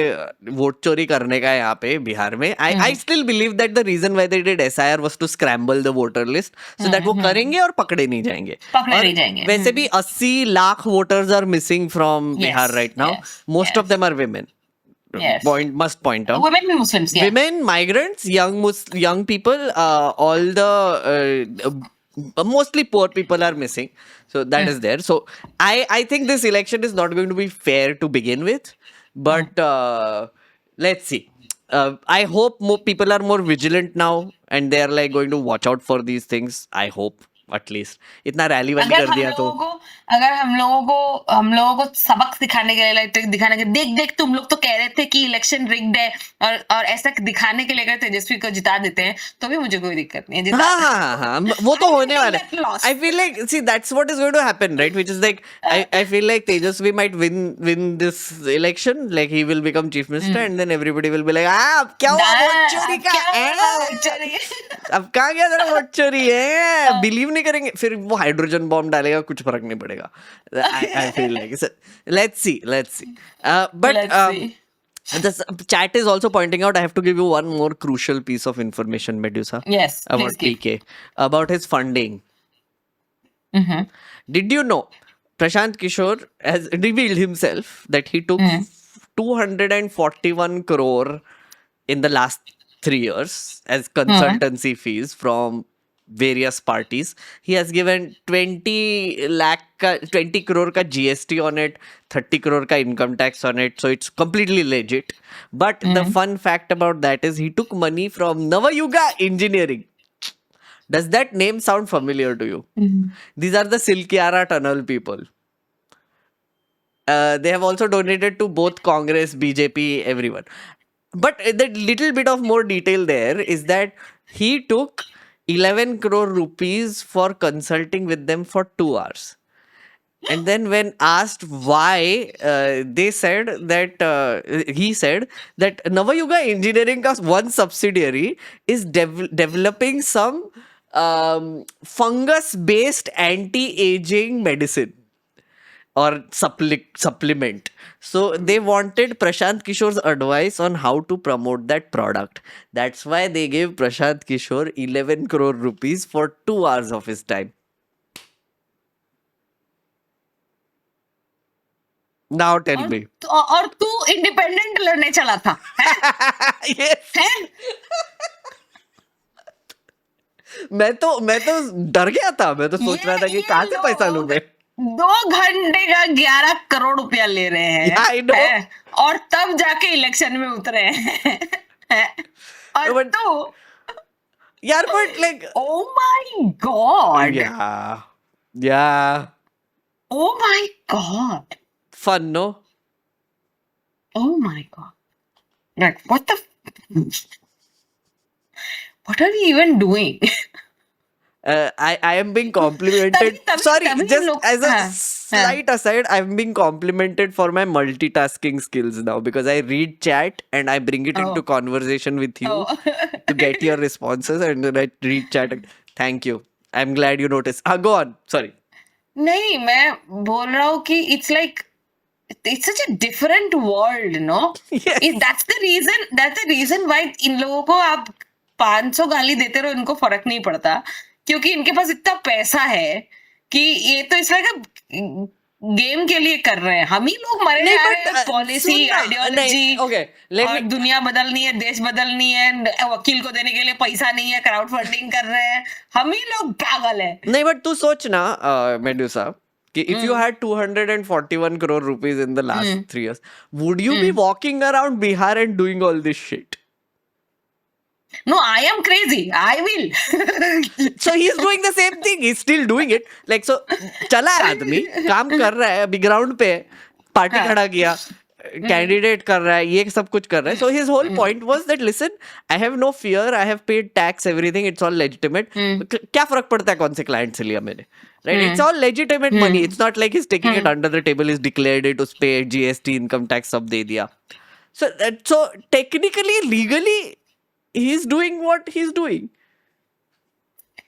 वोट चोरी करने का है यहाँ पे बिहार में. I still believe that the reason why they did SIR was to scramble the voter list so that वो करेंगे और पकड़े नहीं जाएंगे. वैसे भी 80 lakh voters are missing from Bihar right now. Most of them are women. Yes. Must point out. Women Muslims, yeah. Women, migrants, young people, all the mostly poor people are missing. So that is there. So I think this election is not going to be fair to begin with. But let's see. I hope more people are more vigilant now and they are like going to watch out for these things. I hope. At least इतना rally वाली कर दिया तो अगर हम लोगों को सबक सिखाने के लिए दिखाने के देख तुम लोग तो कह रहे थे कि इलेक्शन रिग्ड है और ऐसा दिखाने के लिए अगर तेजस्वी को जिता देते हैं तो भी मुझे कोई दिक्कत नहीं है. हाँ वो तो होने वाला है. I feel like see that's what is going to happen right, which is like I feel like Tejashwi might win this election, like he will become chief minister and then everybody will be like अब क्या हुआ vote चोरी का, अब कहाँ गया तेरा vote चोरी है, बिलीव करेंगे. फिर वो हाइड्रोजन बॉम्ब डालेगा, कुछ फर्क नहीं पड़ेगा. I feel like let's see but the chat is also pointing out, I have to give you one more crucial piece of information, Medusa. Yes, about PK, about his funding. Did you know Prashant Kishore has revealed himself that he took 241 crore in the last 3 years as consultancy fees from various parties. He has given 20 crore ka GST on it, 30 crore ka income tax on it, so it's completely legit. But the fun fact about that is he took money from Navayuga Engineering. Does that name sound familiar to you? These are the Silkyara tunnel people. They have also donated to both Congress, BJP, everyone. But the little bit of more detail there is that he took 11 crore rupees for consulting with them for 2 hours. And then when asked why, they said that he said that Navayuga Engineering ka one subsidiary is developing some fungus-based anti-aging medicine or supplement. So they wanted Prashant Kishore's advice on how to promote that product. That's why they gave Prashant Kishore 11 crore rupees for 2 hours of his time. Now tell me. और तू independent लड़ने चला था. Yes. मैं तो डर गया था. मैं तो सोच रहा था कि कहाँ से पैसा लूं मैं. 2 घंटे का 11 करोड़ रुपया ले रहे हैं. I know. और तब जाके इलेक्शन में उतरे हैं. और तो यार but like oh my god. Yeah. Oh my god. Fun, no? Oh my god. Like what are we even doing? I am being complimented. तभी Sorry, तभी just लोग as a हाँ हाँ slight aside, I'm being complimented for my multitasking skills now because I read chat and I bring it into oh conversation with you oh to get your responses, and then I read chat. Thank you. I'm glad you noticed. Go on. Sorry. नहीं मैं बोल रहा हूँ कि it's like it's such a different world, no? Yes. That's the reason why इन लोगों को आप 500 गाली देते रहो, इनको फर्क नहीं पड़ता क्योंकि इनके पास इतना पैसा है कि ये तो इस लाइक गेम के लिए कर रहे हैं. हम ही लोग मरे नहीं, जा but, रहे हैं पॉलिसी सुन ना, आइडियोलॉजी नहीं, okay, let और me- दुनिया बदलनी है, देश बदलनी है, वकील को देने के लिए पैसा नहीं है, क्राउड फंडिंग कर रहे हैं. हम ही लोग पागल है. नहीं, but तू सोच ना, Medusa, कि if you had 241 crore rupees in the last 3 years, would you be walking around Bihar and doing all this shit? No, I am crazy. I will. So he's doing the same thing. He's still doing it. Like, so चला है आदमी, काम कर रहा है, अभी ground पे party हाँ. खड़ा किया, कैंडिडेट कर रहा है, ये सब कुछ कर रहा है. So his whole point was that listen, I have no fear, I have paid tax, everything, it's all legitimate. क्या फर्क पड़ता है कौन से क्लाइंट से लिया मैंने? Right? It's all legitimate money. It's not like he's taking it under the table, he's declared it, उस पे GST, income tax सब दे दिया. So technically, legally, he's doing what he's doing.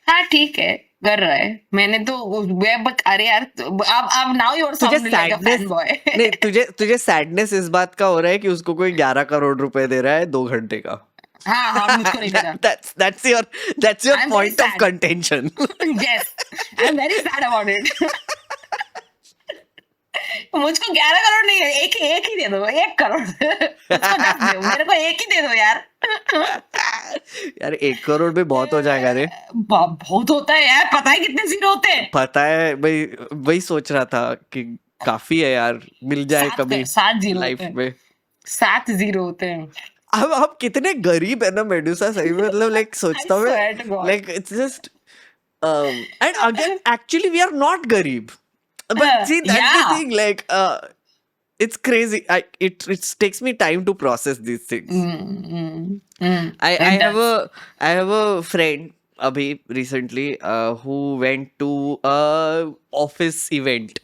हाँ ठीक है, कर रहा है. मैंने तो अरे यार अब now you're तुझे sounding like a sadness fanboy. नहीं, तुझे सैडनेस इस बात का हो रहा है कि उसको कोई 11 करोड़ रुपए दे रहा है 2 घंटे का. हाँ हाँ मुझको नहीं देना. That's your I'm very point of sad. contention. Yes, I'm very sad about it. मुझको 11 करोड़ नहीं है, एक ही दे दो, 1 करोड़. मुझको 10 दो, मेरे को एक ही दे दो यार. यार 1 करोड़ भी बहुत हो जाएगा रे. बहुत होता है यार, पता है कितने जीरो होते हैं? पता है भाई, वही सोच रहा था कि काफी है यार, मिल जाए कभी 7 जीरो लाइफ होते हैं. में. 7 जीरो होते हैं. अब हम कितने गरीब है ना मेडुसा, सही में, मतलब लाइक सोचता हूँ swear to God. Like it's just and again actually we are not garib, but see that's the Yeah. thing, like it's crazy. It takes me time to process these things. I have a friend abhi recently who went to a office event,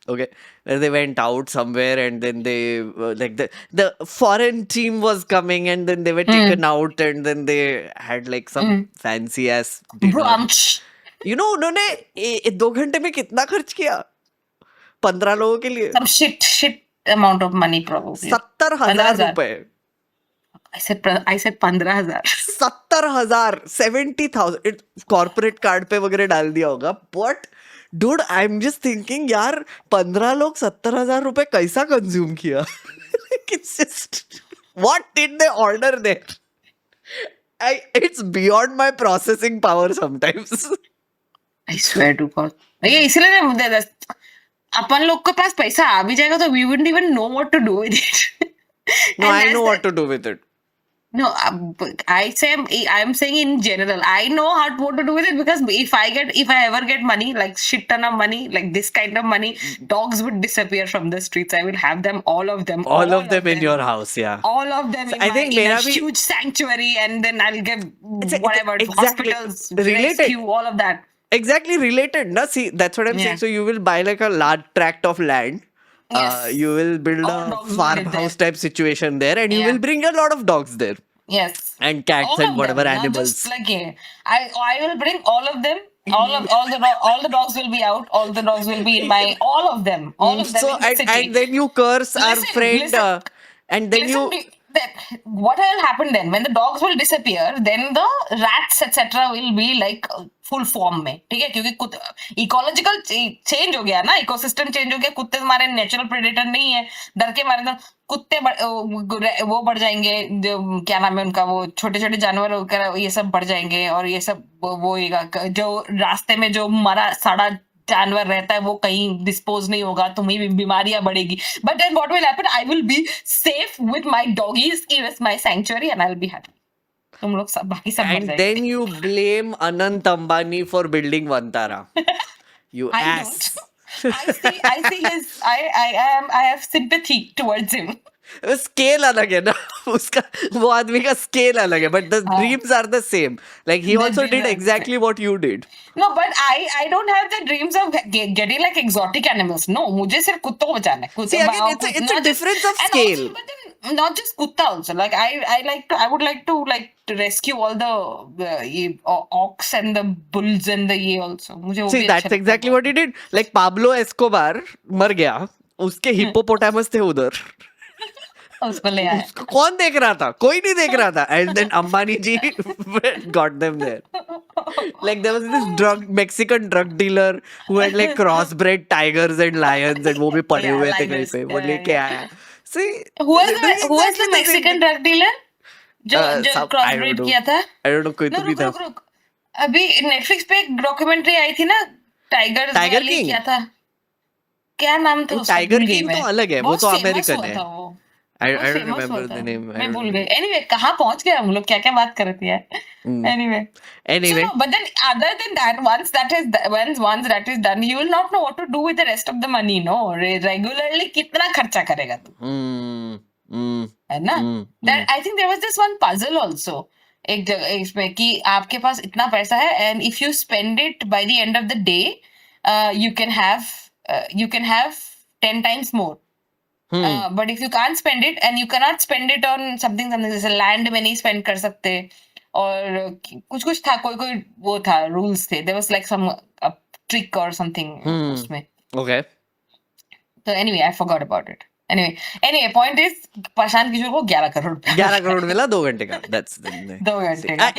okay, where they went out somewhere and then they like the foreign team was coming and then they were taken out and then they had like some fancy ass dinner. Brunch. You know उन्होंने 2 घंटे में कितना खर्च किया 15 लोगों के लिए? Some shit amount of money probably. 70,000 रुपए. I said 15,000. 70,000, 70,000 कॉर्पोरेट कार्ड पे वगैरह डाल दिया होगा. But dude, I am just thinking यार 15 लोग 70,000 रुपए कैसा कंज्यूम किया? It's just what did they order there? It's beyond my processing power sometimes. I swear to God. ये इसलिए ना मुझे अपन लोग के पास पैसा आ भी जाएगा तो we wouldn't even know what to do with it. No, And I that's know the- what to do with it. No, I'm saying in general, I know what to do with it because if I ever get money, like shit ton of money, like this kind of money, dogs would disappear from the streets. I will have them, all of them. All of them in your house, yeah. All of them in, I think in a मेरा भी- huge sanctuary, and then I'll get It's- whatever exactly. hospitals, Related. rescue, all of that. Exactly related, na? See, that's what I'm Yeah. saying. So you will buy like a large tract of land. Yes. You will build All a dogs will live farmhouse there. type situation there, and you Yeah. will bring a lot of dogs there Yes. and cats All and of whatever them, not animals. just like I will bring all of them. All the dogs will be out. All the dogs will be in my. All of them. All of them So in the city. and then you curse our Listen, friend, listen. and then you. What will happen then when the dogs will disappear? Then the rats etc. will be like full form में, ठीक है? क्योंकि ecological change हो गया ना, ecosystem change हो गया. कुत्ते हमारे नेचुरल प्रेडेटर नहीं है, डर के मारे तो कुत्ते वो बढ़ जाएंगे, जो क्या नाम है उनका, वो छोटे छोटे जानवर वगैरह ये सब बढ़ जाएंगे, और ये सब वो जो रास्ते में जो मरा सड़ा जानवर रहता है वो कहीं डिस्पोज नहीं होगा, तुम्हें भी बीमारियां बढ़ेगी. But then what will happen, I will be safe with my doggies in my sanctuary and I will be happy. तुम लोग सब बाकी सब मर And जाएंगे. then you blame Anant Ambani for building Vantara. You I ass. don't. I see his. I have sympathy towards him. Scale अलग है ना उसका, वो आदमी का स्केल अलग है, बट द हाँ, dreams are the same. Like he the also dreams did are the same. Exactly what you did. No, but I don't have the dreams of getting like exotic animals. No, मुझे सिर्फ कुत्तों को बचाना है. See, again, it's a not just, difference of and scale. also, but then not just kutta also. Like I would like to to rescue all the ये ox and the bulls and the ये also. मुझे वो See, भी that's अच्छा लगता है exactly what he did. Like Pablo Escobar मर गया, उसके हिप्पोपोटामस थे उधर. बहुत. उसको ले आया. उसको कौन देख रहा था? कोई नहीं देख रहा था. And then Ambani ji got them there. Like there was this Mexican drug dealer who had like crossbred tigers and lions, and वो भी पड़े Yeah, हुए थे like कहीं this. पे, वो Yeah, लेके yeah. आया. See, Who was this is who was the exactly the same Mexican thing. drug dealer जो जो I don't क्रॉसब्रीड know. किया था? I don't know, कोई No, तो भी रुक था. रुक रुक. अभी नेटफ्लिक्स पे एक डॉक्यूमेंट्री आई थी ना, टाइगर Tiger वाली. King? क्या था, क्या नाम था उसका, टाइगर भूल गई किंग तो मैं. अलग है, वो बहुत तो फेमस अमेरिकन हुआ है. था वो. I बहुत don't फेमस हुआ remember था. the name. I मैं don't भूल know. गई. एनीवे, कहाँ पहुंच गए हम लोग, क्या क्या बात कर रहे थे यार. Hmm. Anyway. So Anyway, no, but then other than that, once that is done, you will not know what to do with the rest of the money. No, regularly कितना खर्चा करेगा तू, है ना? That I think there was this one puzzle also. एक जगह इसमें कि आपके पास इतना पैसा है, and if you spend it by the end of the day, you can have 10 times more. But if you can't spend it, and you cannot spend it on something जैसे land में नहीं spend कर सकते, और कुछ था, कोई वो था, rules थे. There was like some a trick or something उसमें. okay. So anyway, I forgot about it. Anyway, point is, Prashant Kishor को 11 करोड़ रुपया 11 करोड़ मिला 2 घंटे का. That's the 2 घंटे का.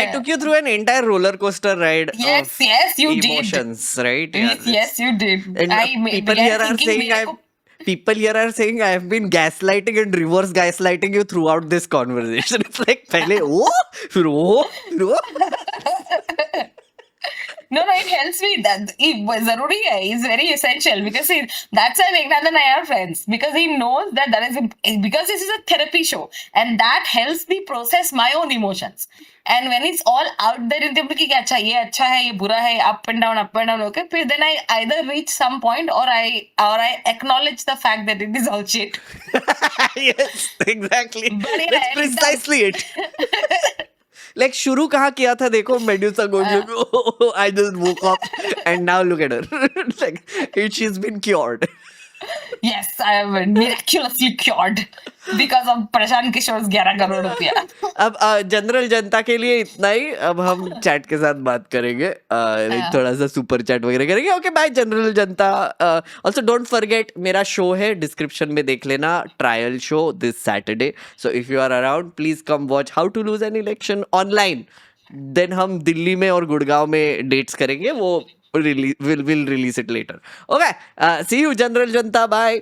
I took you through an entire roller coaster ride Yes, of yes, you did. emotions, right? Yes, you did. And people began here are thinking saying मेरे को. people here are saying I have been gaslighting and reverse gaslighting you throughout this conversation. It's like पहले वो, फिर वो, फिर वो. No, it helps me. That जरूरी है. It's very essential because that's why Meghnad and I are friends, because he knows that is because this is a therapy show, and that helps me process my own emotions. And when it's all out there in the कि अच्छा है, ये बुरा है, up and down, okay. फिर then I either reach some point or I acknowledge the fact that it is all shit. Yes, exactly. But yeah, That's precisely it. Like शुरू कहाँ किया था देखो, Medusa Gojo. I just woke up and now look at her. Like she's been cured. Yes, I am miraculously cured because of Prashant Kishor 11 crore रुपया. अब general जनता के लिए इतना ही. अब हम चैट के साथ बात करेंगे, थोड़ा सा सुपर चैट वगैरह करेंगे. ओके, बाय जनरल जनता. ऑल्सो डोंट फॉरगेट, मेरा शो है, डिस्क्रिप्शन में देख लेना, trial show this Saturday. So if you are around, please come watch how to lose an election online. Then हम दिल्ली में और गुड़गांव में डेट्स करेंगे, वो will release it later. Okay, see you general जनता. बाय.